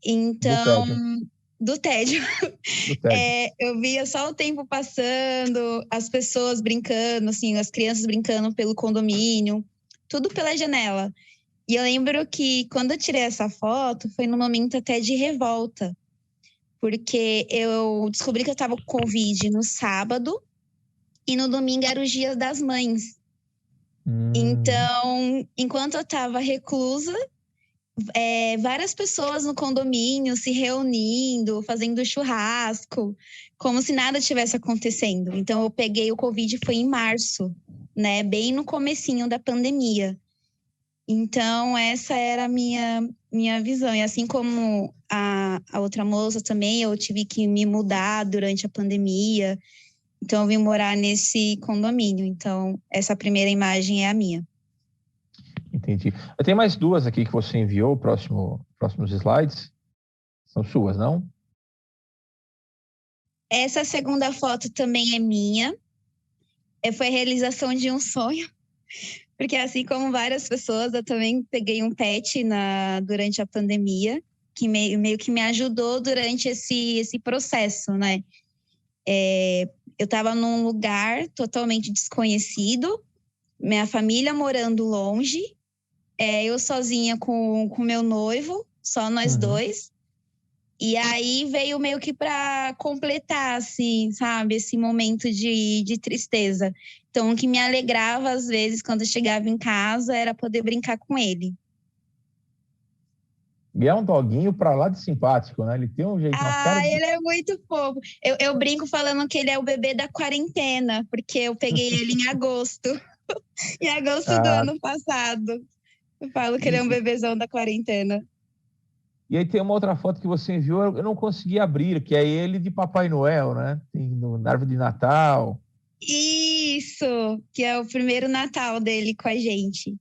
Então, do tédio. Eu via só o tempo passando, as pessoas brincando, assim, as crianças brincando pelo condomínio, tudo pela janela. E eu lembro que quando eu tirei essa foto, foi num momento até de revolta. Porque eu descobri que eu estava com Covid no sábado e no domingo era os Dias das Mães. Então, enquanto eu estava reclusa, várias pessoas no condomínio se reunindo, fazendo churrasco, como se nada tivesse acontecendo. Então, eu peguei o Covid, foi em março, né? Bem no comecinho da pandemia. Então, essa era a minha visão. E assim como a outra moça também, eu tive que me mudar durante a pandemia. Então, eu vim morar nesse condomínio. Então, essa primeira imagem é a minha. Entendi. Eu tenho mais 2 aqui que você enviou, próximos slides. São suas, não? Essa segunda foto também é minha. Foi a realização de um sonho. Porque assim como várias pessoas, eu também peguei um pet durante a pandemia, que meio que me ajudou durante esse processo, né? Eu estava num lugar totalmente desconhecido, minha família morando longe, eu sozinha com meu noivo, só nós dois. E aí veio meio que para completar, assim, sabe, esse momento de tristeza. Então, o que me alegrava, às vezes, quando eu chegava em casa, era poder brincar com ele. E é um doguinho para lá de simpático, né? Ele tem um jeito, uma cara de... ele é muito fofo. Eu brinco falando que ele é o bebê da quarentena, porque eu peguei ele em agosto. Em agosto do ano passado. Eu falo que ele é um bebezão da quarentena. E aí tem uma outra foto que você enviou, eu não consegui abrir, que é ele de Papai Noel, né? Na árvore de Natal. Isso, que é o primeiro Natal dele com a gente.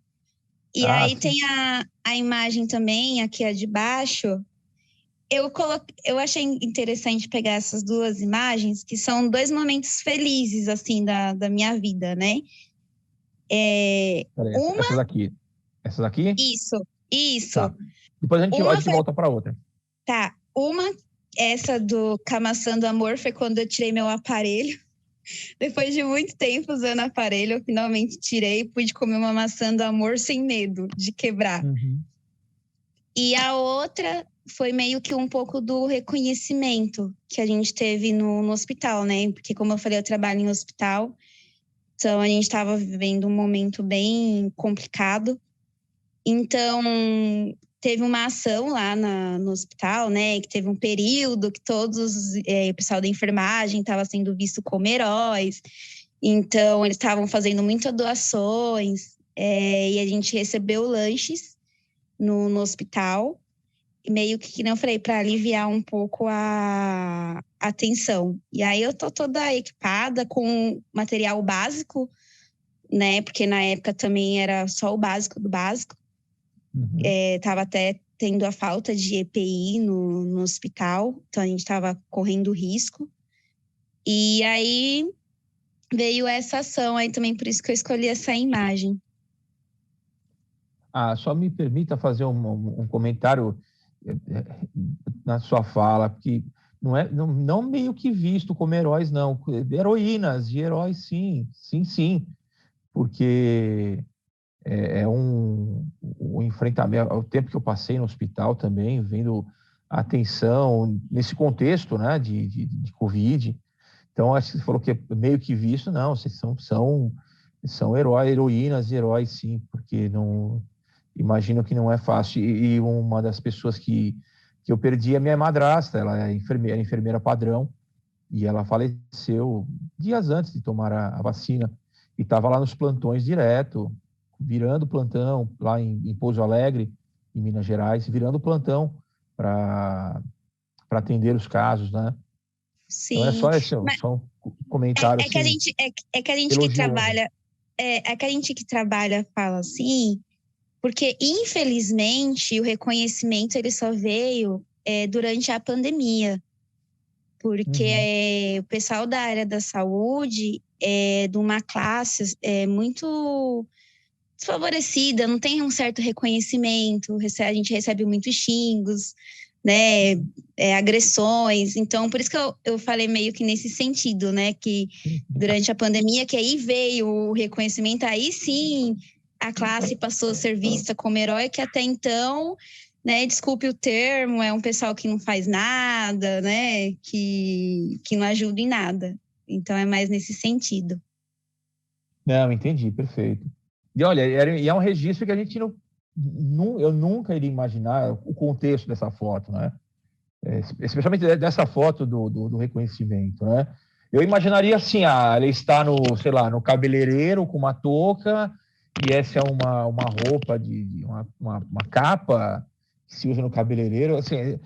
E aí tem a imagem também, aqui a de baixo. Eu achei interessante pegar essas duas imagens, que são 2 momentos felizes, assim, da minha vida, né? Essas aqui. Essas aqui? Isso. Tá. Depois a gente volta para outra. Tá. Essa do Camaçando Amor, foi quando eu tirei meu aparelho. Depois de muito tempo usando aparelho, eu finalmente tirei e pude comer uma maçã do amor sem medo de quebrar. Uhum. E a outra foi meio que um pouco do reconhecimento que a gente teve no hospital, né? Porque, como eu falei, eu trabalho em hospital, então a gente estava vivendo um momento bem complicado. Então, teve uma ação lá no hospital, né? Que teve um período que o pessoal da enfermagem estava sendo visto como heróis. Então, eles estavam fazendo muitas doações e a gente recebeu lanches no hospital. Meio que nem eu falei, para aliviar um pouco a tensão. E aí eu tô toda equipada com material básico, né? Porque na época também era só o básico do básico. Uhum. Tava até tendo a falta de EPI no hospital, então a gente estava correndo risco. E aí veio essa ação aí também, por isso que eu escolhi essa imagem. Só me permita fazer um comentário na sua fala, porque não meio que visto como heróis, não. Heroínas e heróis, sim, porque um enfrentamento, o tempo que eu passei no hospital também, vendo a atenção nesse contexto, né, de Covid. Então, acho que você falou que é meio que visto, não, vocês são heróis, heroínas e heróis, sim, porque não imagino que não é fácil. E uma das pessoas que eu perdi é minha madrasta, ela é enfermeira padrão, e ela faleceu dias antes de tomar a vacina, e estava lá nos plantões direto, virando plantão, lá em Pouso Alegre, em Minas Gerais, virando plantão para atender os casos, né? Sim. Então, só um comentário que a gente que trabalha fala assim, porque infelizmente o reconhecimento ele só veio durante a pandemia, porque o pessoal da área da saúde é de uma classe muito desfavorecida, não tem um certo reconhecimento, a gente recebe muitos xingos, né, agressões. Então, por isso que eu falei meio que nesse sentido, né, que durante a pandemia, que aí veio o reconhecimento, aí sim a classe passou a ser vista como herói, que até então, né, desculpe o termo, é um pessoal que não faz nada, né, que não ajuda em nada. Então, é mais nesse sentido. Não, entendi, perfeito. E olha, é um registro que a gente eu nunca iria imaginar o contexto dessa foto, né? Especialmente dessa foto do reconhecimento, né? Eu imaginaria assim, ele está sei lá, no cabeleireiro com uma touca, e essa é uma roupa uma capa que se usa no cabeleireiro. Assim,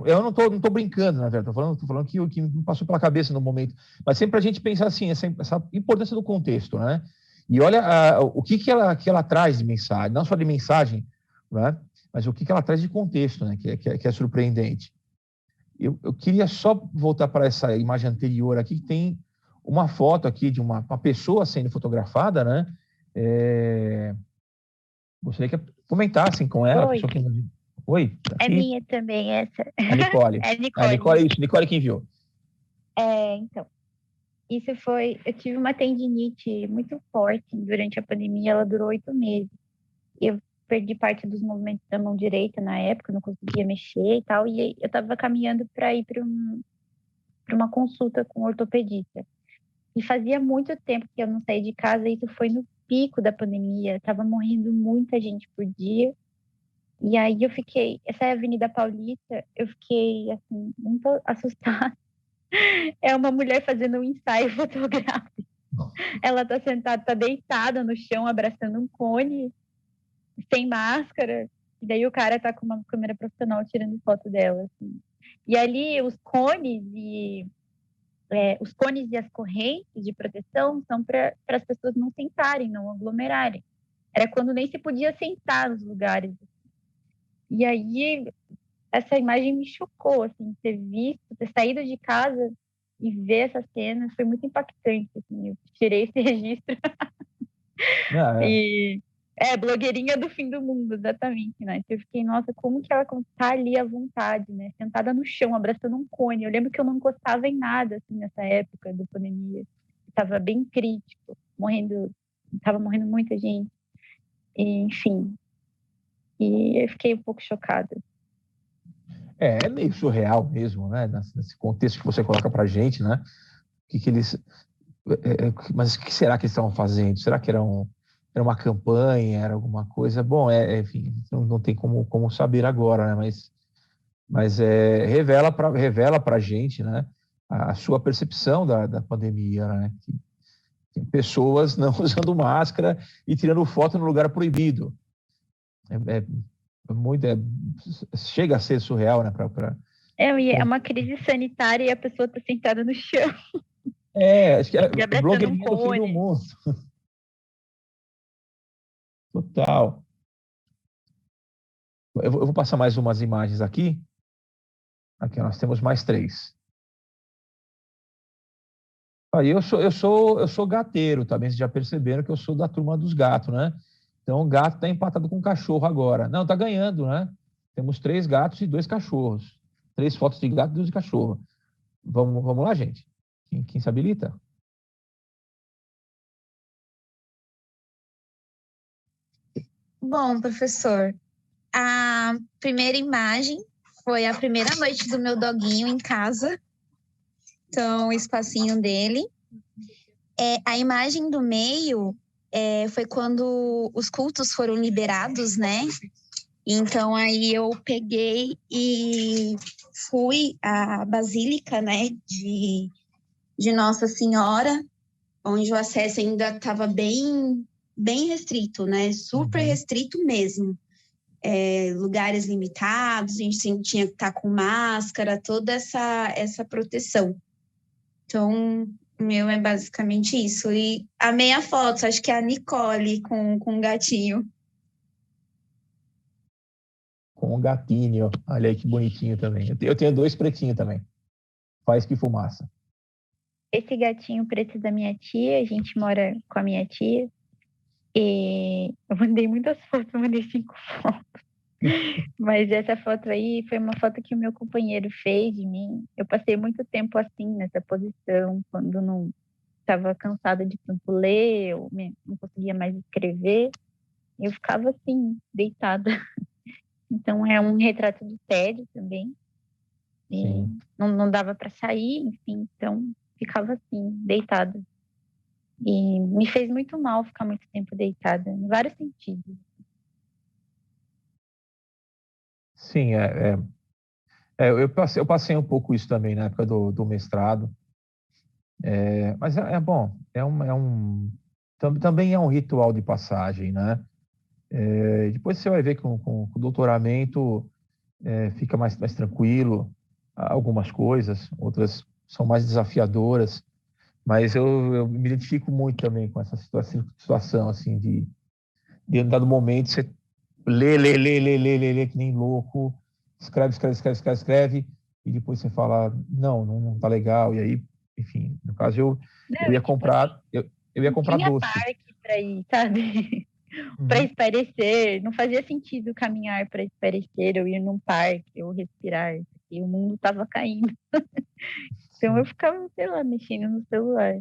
eu não tô brincando, na verdade, tô falando que o que me passou pela cabeça no momento. Mas sempre a gente pensar assim, essa importância do contexto, né? E olha o que ela traz de mensagem, não só de mensagem, né? Mas o que ela traz de contexto, né? Que é surpreendente. Eu queria só voltar para essa imagem anterior aqui, que tem uma foto aqui de uma pessoa sendo fotografada, né? Gostaria que comentassem com ela. Oi. Oi. É minha também, essa. A Nicole. É Nicole. Nicole que enviou. Então, isso foi... Eu tive uma tendinite muito forte durante a pandemia, ela durou 8 meses. Eu perdi parte dos movimentos da mão direita na época, não conseguia mexer e tal, e eu estava caminhando para ir para uma consulta com um ortopedista. E fazia muito tempo que eu não saí de casa, e isso foi no pico da pandemia, estava morrendo muita gente por dia. E aí essa é a Avenida Paulista, eu fiquei, assim, muito assustada. É uma mulher fazendo um ensaio fotográfico. Ela tá sentada, tá deitada no chão, abraçando um cone, sem máscara. E daí o cara tá com uma câmera profissional tirando foto dela, assim. E ali os cones e as correntes de proteção são para as pessoas não sentarem, não aglomerarem. era quando nem se podia sentar nos lugares. E aí, essa imagem me chocou, assim, ter saído de casa e ver essa cena foi muito impactante, assim, eu tirei esse registro. E blogueirinha do fim do mundo, exatamente, né? Então eu fiquei, nossa, como que ela tá ali à vontade, né? Sentada no chão, abraçando um cone. Eu lembro que eu não encostava em nada, assim, nessa época da pandemia. Estava bem crítico, tava morrendo muita gente. E, enfim, e eu fiquei um pouco chocada. É meio surreal mesmo, né? Nesse contexto que você coloca pra gente, né? Que eles... mas o que será que eles estavam fazendo? Será que era uma campanha, era alguma coisa? Bom, enfim, não tem como saber agora, né? Mas revela para a gente, né? A sua percepção da pandemia, né? Que tem pessoas não usando máscara e tirando foto no lugar proibido. Chega a ser surreal, né? É uma crise sanitária e a pessoa está sentada no chão. Acho que é blogueirinha do fim do mundo. Total. Eu vou passar mais umas imagens aqui. Aqui nós temos mais 3. Aí eu sou gateiro, também vocês já perceberam que eu sou da turma dos gatos, né? Então o gato está empatado com o cachorro agora. Não, tá ganhando, né? Temos 3 gatos e 2 cachorros. 3 fotos de gato e 2 de cachorro. Vamos lá, gente. Quem se habilita? Bom, professor, a primeira imagem foi a primeira noite do meu doguinho em casa. Então, o espacinho dele. A imagem do meio foi quando os cultos foram liberados, né? Então, aí eu peguei e fui à Basílica, né, de Nossa Senhora, onde o acesso ainda estava bem restrito, né? Super restrito mesmo. Lugares limitados, a gente tinha que estar com máscara, toda essa proteção. Então, o meu é basicamente isso. E amei a foto, acho que é a Nicole com o gatinho. Com o gatinho. Olha aí que bonitinho também. Eu tenho 2 pretinhos também. Faz que fumaça. Esse gatinho preto da minha tia, a gente mora com a minha tia. E eu mandei muitas fotos, eu mandei 5 fotos. Mas essa foto aí foi uma foto que o meu companheiro fez de mim. Eu passei muito tempo assim, nessa posição, quando não estava cansada de tanto ler, eu não conseguia mais escrever. Eu ficava assim, deitada. Então é um retrato de tédio também. E não dava para sair, enfim, então ficava assim, deitada. E me fez muito mal ficar muito tempo deitada, em vários sentidos. Sim, eu passei um pouco isso também na época do mestrado. Mas bom, também é um ritual de passagem, né? Depois você vai ver que com o doutoramento fica mais tranquilo, algumas coisas, outras são mais desafiadoras, mas eu me identifico muito também com essa situação assim, de um dado momento você lê, que nem louco, escreve, e depois você fala, não tá legal, e aí, enfim, no caso eu ia comprar, eu ia comprar doce. Parque para ir, sabe? Para espairecer, não fazia sentido caminhar para espairecer, ou ir num parque, ou respirar, porque o mundo estava caindo. Então eu ficava, sei lá, mexendo no celular.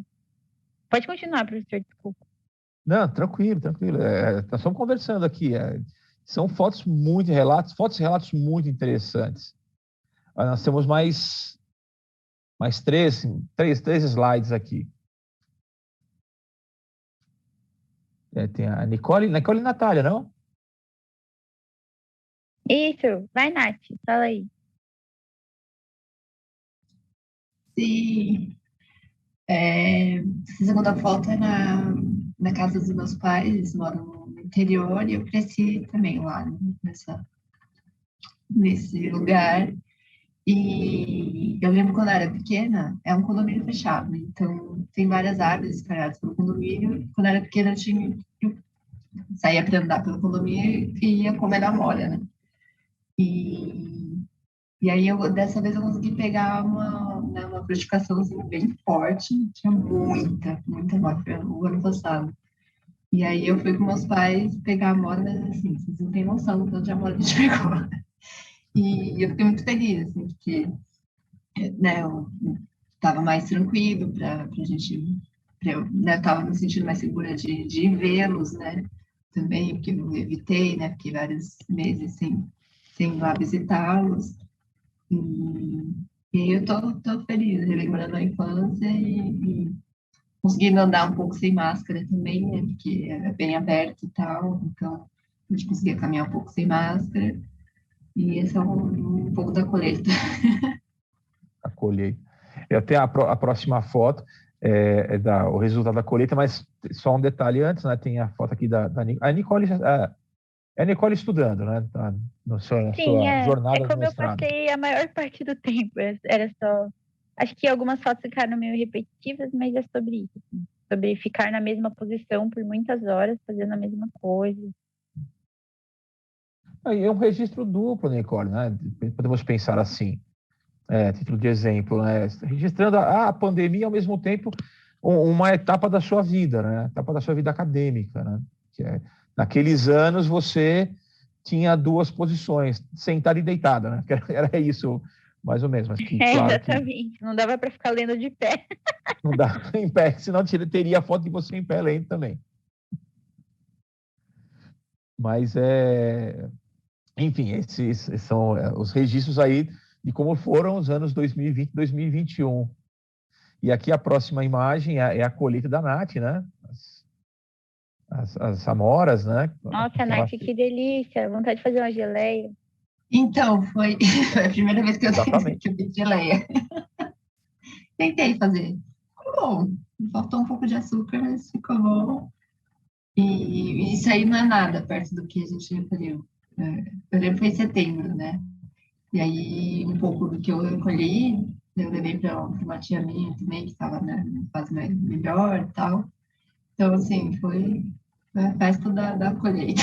Pode continuar, professor, desculpa. Não, tranquilo. Nós estamos conversando aqui. São fotos e relatos muito interessantes. Nós temos mais 3 slides aqui. Tem a Nicole e Natália, não? Isso, vai, Nath, fala aí. Sim. Essa segunda foto é na casa dos meus pais, eles moram no interior, e eu cresci também lá nesse lugar. E eu lembro quando eu era pequena, é um condomínio fechado, então tem várias árvores espalhadas pelo condomínio. Quando eu era pequena, saía para andar pelo condomínio e ia comer na mora, né? E aí, dessa vez, eu consegui pegar né, uma frutificação assim, bem forte. Tinha muita amora o ano passado. E aí, eu fui com meus pais pegar a amora, mas assim, vocês não têm noção do tanto de amora que a gente pegou. E eu fiquei muito feliz, assim, porque né, eu estava mais tranquilo para a gente... Eu estava me sentindo mais segura de vê-los, né? Também, porque eu evitei, né? Fiquei vários meses sem ir lá visitá-los. E aí eu tô feliz, relembrando a infância e conseguindo andar um pouco sem máscara também, né? Porque é bem aberto e tal, então a gente conseguia caminhar um pouco sem máscara. E esse é um pouco da colheita. A colheita. Eu até a próxima foto o resultado da colheita, mas só um detalhe antes, né? Tem a foto aqui da a Nicole. É a Nicole estudando, né? Tá na sua jornada é de como eu mestrado. passei a maior parte do tempo. Era só... Acho que algumas fotos ficaram meio repetitivas, mas é sobre isso. Assim. Sobre ficar na mesma posição por muitas horas, fazendo a mesma coisa. Aí é um registro duplo, Nicole, né? Podemos pensar assim, título de exemplo, né? Registrando a pandemia ao mesmo tempo uma etapa da sua vida, né? Etapa da sua vida acadêmica, né? Que naqueles anos você tinha duas posições, sentada e deitada, né? Era isso, mais ou menos. Mas que, claro exatamente. Não dava para ficar lendo de pé. Não dá em pé, senão teria a foto de você em pé lendo também. Mas enfim, esses são os registros aí de como foram os anos 2020 e 2021. E aqui a próxima imagem é a colheita da Nath, né? As amoras, né? Nossa, Nath, que delícia. Vontade de fazer uma geleia. Então, foi a primeira vez que eu fiz geleia. Tentei fazer. Ficou bom. Faltou um pouco de açúcar, mas ficou bom. E isso aí não é nada perto do que a gente recolheu. Eu lembro que foi em setembro, né? E aí, um pouco do que eu recolhi, eu levei para uma tia minha também, que estava na fase melhor e tal. Então, assim, foi a festa da colheita.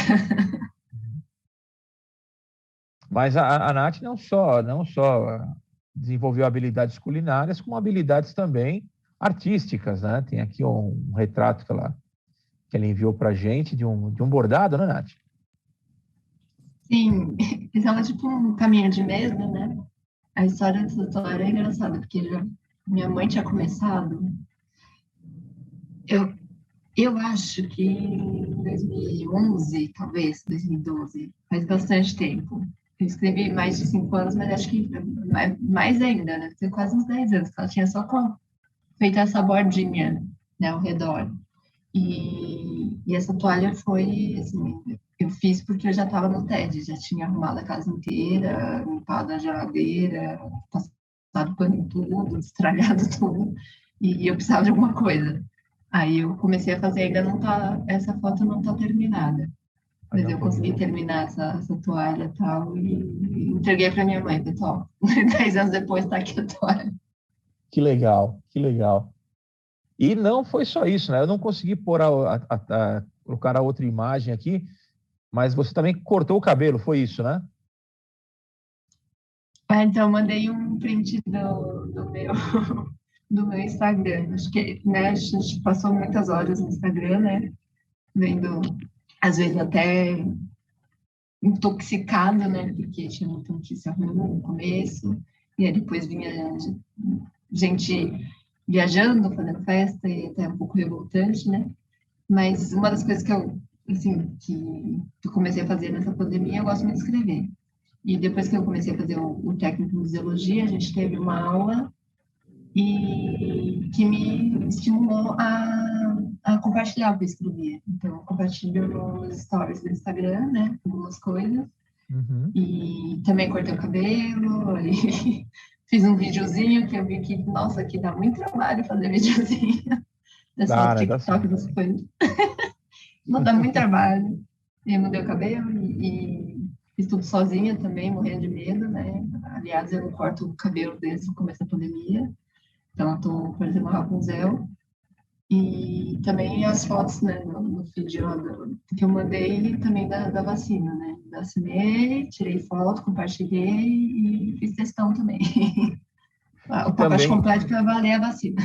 Mas a Nath não só desenvolveu habilidades culinárias, como habilidades também artísticas, né? Tem aqui um retrato que ela enviou para a gente de um bordado, né, Nath? Sim, isso é tipo um caminho de mesa, né? A história dessa história é engraçada, porque minha mãe tinha começado. Eu acho que em 2011, talvez, 2012, faz bastante tempo. Eu escrevi mais de 5 anos, mas acho que mais ainda, né? Tem quase uns 10 anos, que ela tinha só feito essa bordinha, né, ao redor. E essa toalha foi, assim, eu fiz porque eu já estava no TED, já tinha arrumado a casa inteira, limpado a geladeira, passado pano em tudo, estragado tudo, e eu precisava de alguma coisa. Aí eu comecei a fazer, essa foto não está terminada, mas eu consegui terminar essa toalha e tal, e entreguei para minha mãe, pessoal. 10 anos depois está aqui a toalha. Que legal, que legal. E não foi só isso, né? Eu não consegui colocar a outra imagem aqui, mas você também cortou o cabelo, foi isso, né? Então, eu mandei um print do meu Instagram. Acho que, né, a gente passou muitas horas no Instagram, né? Vendo, às vezes até intoxicado, né? Porque tinha muita notícia ruim no começo, e aí depois vinha gente viajando, fazendo festa, e até um pouco revoltante, né? Mas uma das coisas que eu comecei a fazer nessa pandemia, eu gosto muito de escrever. E depois que eu comecei a fazer o técnico em museologia, a gente teve uma aula e que me estimulou a compartilhar o que eu escrevia. Então, eu compartilho nos stories do Instagram, né? Algumas coisas. Uhum. E também cortei o cabelo, e fiz um videozinho que eu vi que, nossa, aqui dá muito trabalho fazer videozinho. Dessa TikTok das coisas. Não dá muito trabalho. E eu mudei o cabelo e fiz tudo sozinha também, morrendo de medo, né? Aliás, eu não corto o cabelo desde o começo da pandemia. Então, eu tô, por exemplo, Rapunzel. E também as fotos, né, no feed lá que eu mandei também da vacina, né? Vacinei, tirei foto, compartilhei e fiz questão também. E O pacote também, completo para valer a vacina.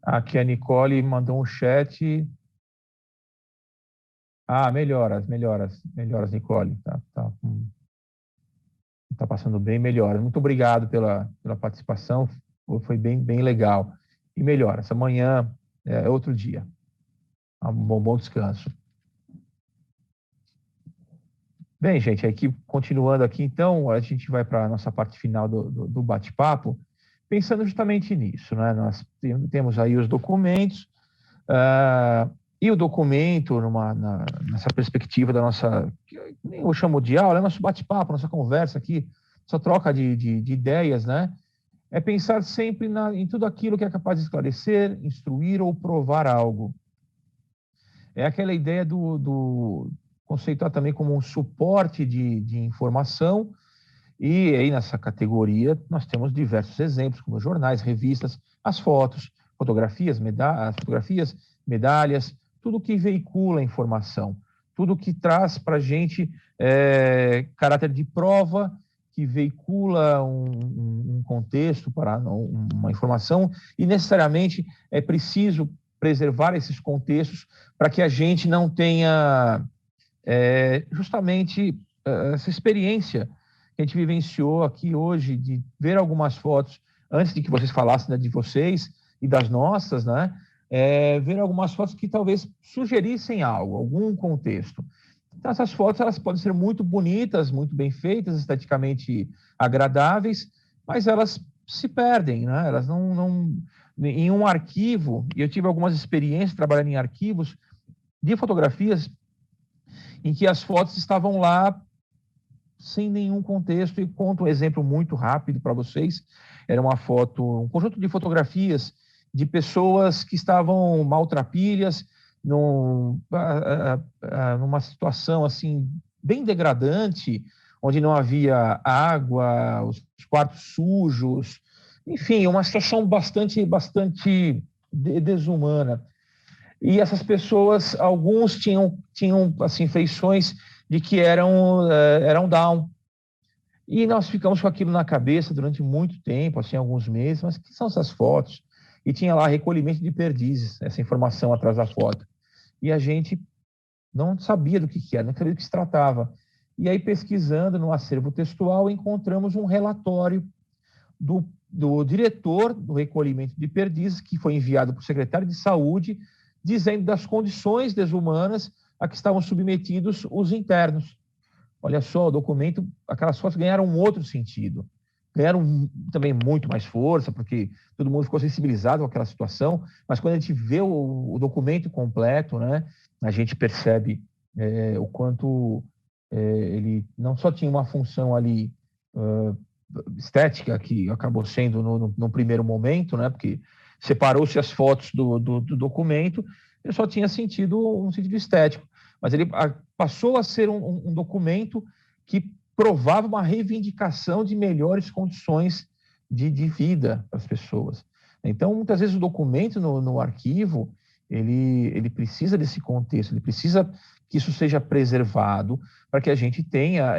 aqui a Nicole mandou um chat. Melhoras, Nicole. Tá passando bem, melhoras. Muito obrigado pela participação, foi bem legal. E melhoras, amanhã é outro dia. Um bom descanso. Bem, gente, aqui, continuando aqui, então, a gente vai para a nossa parte final do bate-papo, pensando justamente nisso, né? Nós temos aí os documentos, e o documento, nessa perspectiva da nossa, eu chamo de aula, é nosso bate-papo, nossa conversa aqui, essa troca de ideias, né? É pensar sempre em tudo aquilo que é capaz de esclarecer, instruir ou provar algo. É aquela ideia do conceituar também como um suporte de informação, e aí nessa categoria nós temos diversos exemplos, como jornais, revistas, as fotografias, medalhas, tudo que veicula informação, tudo que traz para a gente caráter de prova, que veicula um contexto para uma informação, e necessariamente é preciso preservar esses contextos para que a gente não tenha justamente essa experiência que a gente vivenciou aqui hoje, de ver algumas fotos, antes de que vocês falassem, né, de vocês e das nossas, né? Ver algumas fotos que talvez sugerissem algo, algum contexto. Então, essas fotos, elas podem ser muito bonitas, muito bem feitas, esteticamente agradáveis, mas elas se perdem, né? Elas não em um arquivo, e eu tive algumas experiências trabalhando em arquivos de fotografias em que as fotos estavam lá sem nenhum contexto, e conto um exemplo muito rápido para vocês. Era um conjunto de fotografias de pessoas que estavam maltrapilhas, numa situação assim bem degradante, onde não havia água, os quartos sujos, enfim, uma situação bastante desumana. E essas pessoas, alguns tinham assim feições de que eram down. E nós ficamos com aquilo na cabeça durante muito tempo, assim, alguns meses, mas o que são essas fotos? E tinha lá recolhimento de perdizes, essa informação atrás da foto. E a gente não sabia do que era, não sabia do que se tratava. E aí, pesquisando no acervo textual, encontramos um relatório do diretor do recolhimento de perdizes, que foi enviado para o secretário de Saúde, dizendo das condições desumanas a que estavam submetidos os internos. Olha só, o documento, aquelas fotos ganharam um outro sentido. Ganharam também muito mais força, porque todo mundo ficou sensibilizado com aquela situação, mas quando a gente vê o documento completo, né, a gente percebe o quanto ele não só tinha uma função ali estética, que acabou sendo no primeiro momento, né, porque separou-se as fotos do documento, ele só tinha um sentido estético, mas ele passou a ser um documento que provava uma reivindicação de melhores condições de vida para as pessoas. Então, muitas vezes o documento no arquivo, ele precisa desse contexto, ele precisa que isso seja preservado para que a gente tenha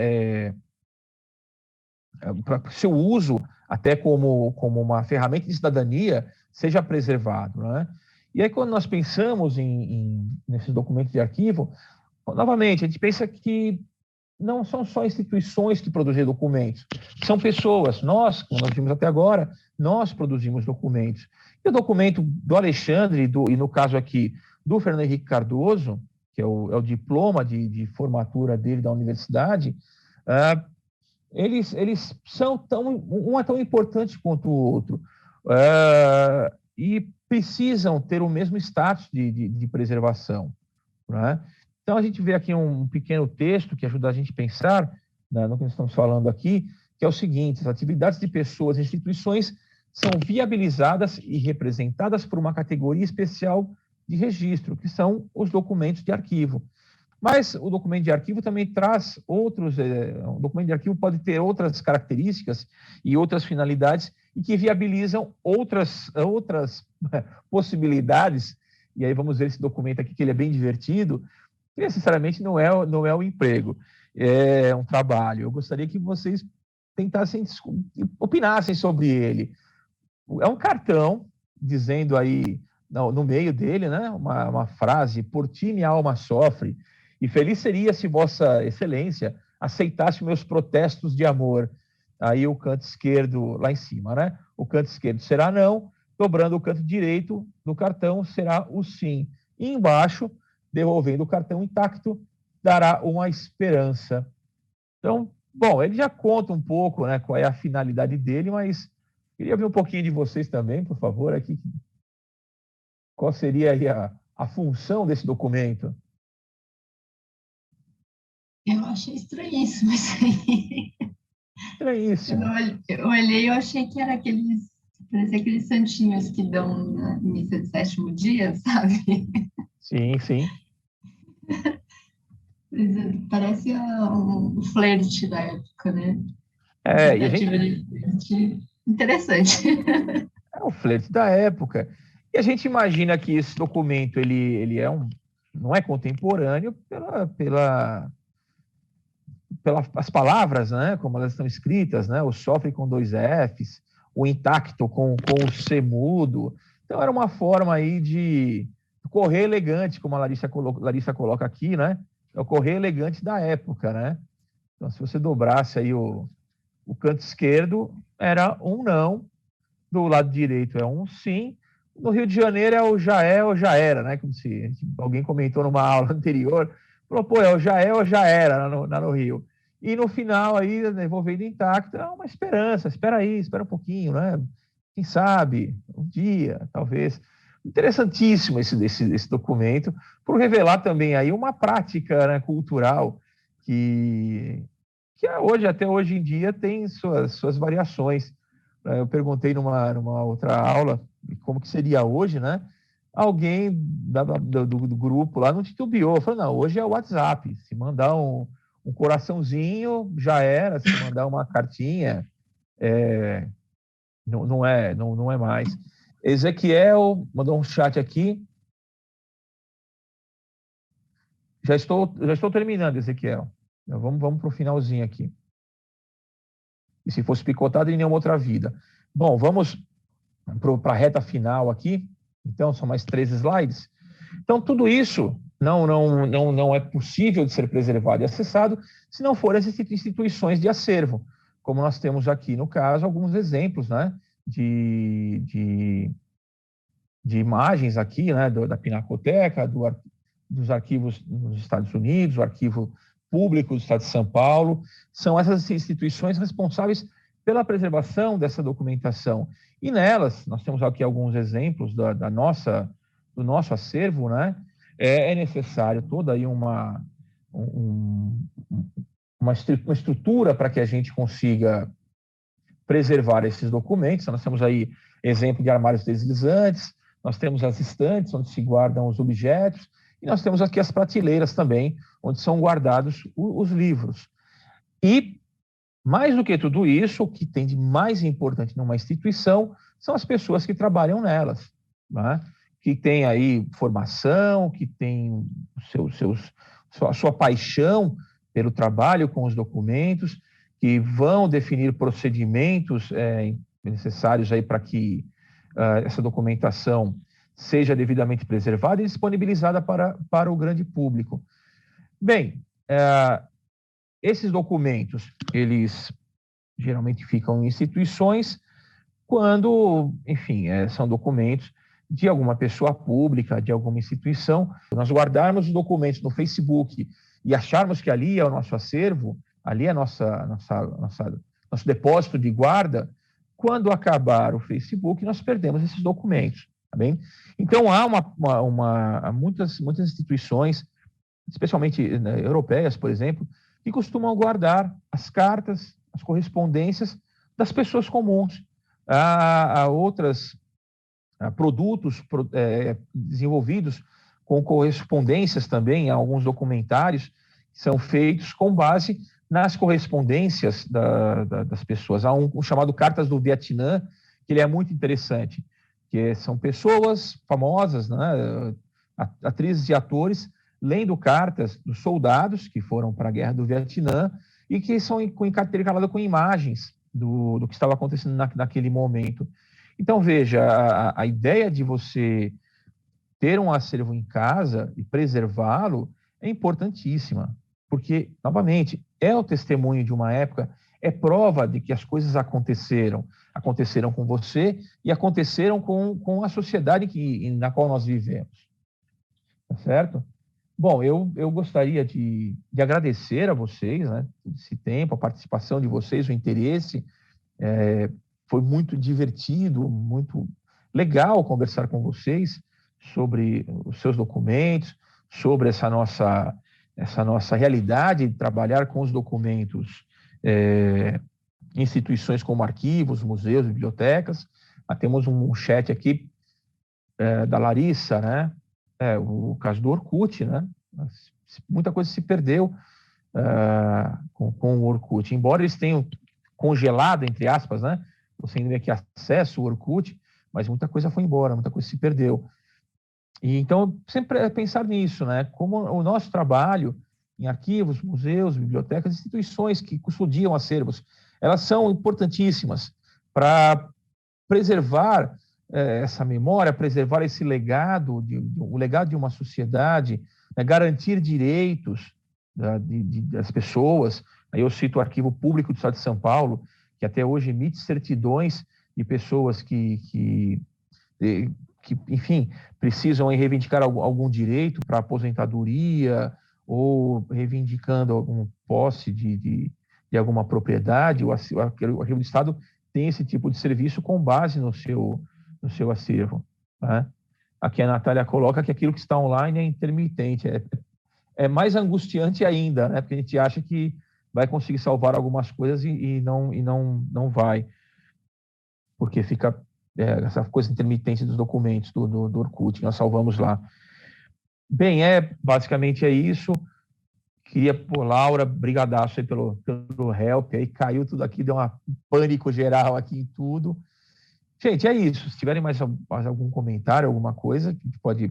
para seu uso até como uma ferramenta de cidadania seja preservado, né? E aí, quando nós pensamos nesses documentos de arquivo, novamente, a gente pensa que não são só instituições que produzem documentos, são pessoas. Nós, como nós vimos até agora, nós produzimos documentos. E o documento do Alexandre, e no caso aqui do Fernando Henrique Cardoso, que é o diploma de formatura dele da universidade, eles são um é tão importante quanto o outro, e precisam ter o mesmo status de preservação, né? Então, a gente vê aqui um pequeno texto que ajuda a gente a pensar, né, no que nós estamos falando aqui, que é o seguinte: as atividades de pessoas e instituições são viabilizadas e representadas por uma categoria especial de registro, que são os documentos de arquivo. Mas o documento de arquivo também traz outros... o documento de arquivo pode ter outras características e outras finalidades e que viabilizam outras possibilidades. E aí vamos ver esse documento aqui, que ele é bem divertido, que necessariamente não é o emprego, é um trabalho. Eu gostaria que vocês tentassem, opinassem sobre ele. É um cartão dizendo aí, no meio dele, né, uma frase: por ti minha alma sofre, e feliz seria se vossa excelência aceitasse meus protestos de amor. Aí o canto esquerdo, lá em cima, né? O canto esquerdo será não, dobrando o canto direito do cartão será o sim. E embaixo, devolvendo o cartão intacto, dará uma esperança. Então, bom, ele já conta um pouco, né, qual é a finalidade dele, mas queria ver um pouquinho de vocês também, por favor, aqui. Qual seria aí a função desse documento? Eu achei estranhíssimo isso aí. Estranhíssimo. Eu olhei e eu achei que era parecia aqueles santinhos que dão na missa de sétimo dia, sabe? Sim, sim. Parece um flerte da época, né? E a gente... Interessante. É o flerte da época. E a gente imagina que esse documento ele não é contemporâneo pelas palavras, né, como elas estão escritas, né, o sofre com 2 Fs, o intacto com o C mudo. Então, era uma forma aí de correr elegante, como a Larissa coloca aqui, né, é o correr elegante da época, né. Então, se você dobrasse aí o canto esquerdo, era um não, do lado direito é um sim, no Rio de Janeiro é o já é ou já era, né, como se alguém comentou numa aula anterior, falou, pô, é o já é ou já era no Rio. E no final, aí, devolvendo intacto, é uma esperança. Espera aí, espera um pouquinho, né? Quem sabe, um dia, talvez. Interessantíssimo esse documento, por revelar também aí uma prática, né, cultural que até hoje em dia tem suas variações. Eu perguntei numa outra aula como que seria hoje, né? Alguém do grupo lá não titubeou, falou, não, hoje é o WhatsApp, se mandar um coraçãozinho, já era, se mandar uma cartinha, não é mais. Ezequiel mandou um chat aqui. Já estou terminando, Ezequiel. Vamos para o finalzinho aqui. E se fosse picotado em nenhuma outra vida. Bom, vamos para a reta final aqui. Então, são mais 3 slides. Então, tudo isso não é possível de ser preservado e acessado se não forem as instituições de acervo, como nós temos aqui, no caso, alguns exemplos, né, de imagens aqui, né, da Pinacoteca, dos arquivos nos Estados Unidos, o Arquivo Público do Estado de São Paulo. São essas instituições responsáveis pela preservação dessa documentação. E nelas, nós temos aqui alguns exemplos do nosso acervo, né? É necessário toda aí uma estrutura para que a gente consiga preservar esses documentos. Nós temos aí exemplo de armários deslizantes, nós temos as estantes onde se guardam os objetos, e nós temos aqui as prateleiras também, onde são guardados os livros. E, mais do que tudo isso, o que tem de mais importante numa instituição são as pessoas que trabalham nelas, né? Que têm aí formação, que têm a sua paixão pelo trabalho com os documentos, que vão definir procedimentos necessários aí para que essa documentação seja devidamente preservada e disponibilizada para o grande público. Bem, esses documentos, eles geralmente ficam em instituições quando, enfim, são documentos de alguma pessoa pública, de alguma instituição. Se nós guardarmos os documentos no Facebook e acharmos que ali é o nosso acervo, ali é nosso depósito de guarda, quando acabar o Facebook, nós perdemos esses documentos, tá bem? Então, há muitas instituições, especialmente, né, europeias, por exemplo, que costumam guardar as cartas, as correspondências das pessoas comuns. Há outros produtos desenvolvidos com correspondências também, há alguns documentários que são feitos com base nas correspondências das pessoas. Há um chamado Cartas do Vietnã, que ele é muito interessante, que são pessoas famosas, né, atrizes e atores, lendo cartas dos soldados que foram para a Guerra do Vietnã e que são intercaladas com imagens do que estava acontecendo naquele momento. Então, veja, a ideia de você ter um acervo em casa e preservá-lo é importantíssima, porque, novamente, é o testemunho de uma época, é prova de que as coisas aconteceram com você e aconteceram com a sociedade na qual nós vivemos. Tá certo? Bom, eu gostaria de agradecer a vocês, né, esse tempo, a participação de vocês, o interesse. Foi muito divertido, muito legal conversar com vocês sobre os seus documentos, sobre essa nossa realidade de trabalhar com os documentos, instituições como arquivos, museus, bibliotecas. Temos um chat aqui da Larissa, né? O caso do Orkut, né? Muita coisa se perdeu com o Orkut. Embora eles tenham congelado, entre aspas, né? Você ainda tem aqui acesso ao Orkut, mas muita coisa foi embora, muita coisa se perdeu. E então, sempre é pensar nisso, né? Como o nosso trabalho em arquivos, museus, bibliotecas, instituições que custodiam acervos, elas são importantíssimas para preservar essa memória, preservar esse legado, o legado de uma sociedade, né? Garantir direitos das pessoas. Aí eu cito o Arquivo Público do Estado de São Paulo, que até hoje emite certidões de pessoas que enfim, precisam reivindicar algum direito para aposentadoria ou reivindicando alguma posse de alguma propriedade. O Arquivo do Estado tem esse tipo de serviço com base no seu acervo. Né? Aqui a Natália coloca que aquilo que está online é intermitente. É mais angustiante ainda, né? Porque a gente acha que vai conseguir salvar algumas coisas e não vai, porque fica essa coisa intermitente dos documentos do Orkut, que nós salvamos lá. Bem, basicamente é isso. Queria, Laura, brigadaço aí pelo help, aí caiu tudo aqui, deu um pânico geral aqui em tudo. Gente, é isso. Se tiverem mais algum comentário, alguma coisa, a gente pode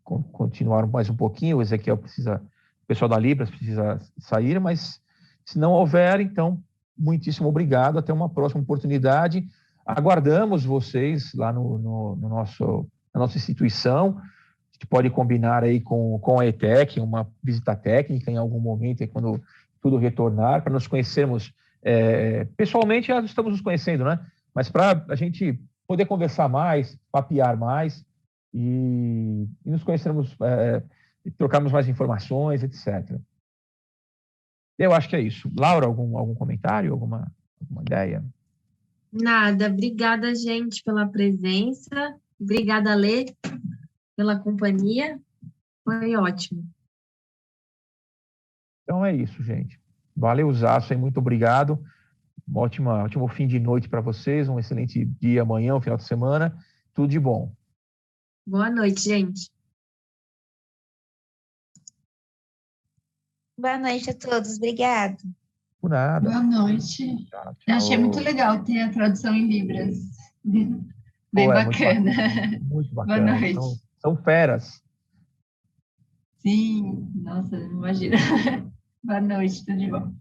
continuar mais um pouquinho. O Ezequiel o pessoal da Libras precisa sair, mas se não houver, então, muitíssimo obrigado. Até uma próxima oportunidade. Aguardamos vocês lá na nossa instituição. A gente pode combinar aí com a ETEC, uma visita técnica em algum momento, aí, quando tudo retornar, para nos conhecermos pessoalmente. Já estamos nos conhecendo, né? Mas para a gente poder conversar mais, papear mais e nos conhecermos, trocarmos mais informações, etc. Eu acho que é isso. Laura, algum comentário, alguma ideia? Nada. Obrigada, gente, pela presença. Obrigada, Lê, pela companhia. Foi ótimo. Então é isso, gente. Valeuzaço aí, muito obrigado. Ótimo fim de noite para vocês, um excelente dia amanhã, um final de semana. Tudo de bom. Boa noite, gente. Boa noite a todos, obrigado. Por nada. Boa noite. Tchau. Achei muito legal ter a tradução em Libras. Bem bacana. bacana. Muito bacana. Boa noite. São feras. Sim, nossa, imagina. Boa noite, tudo de bom.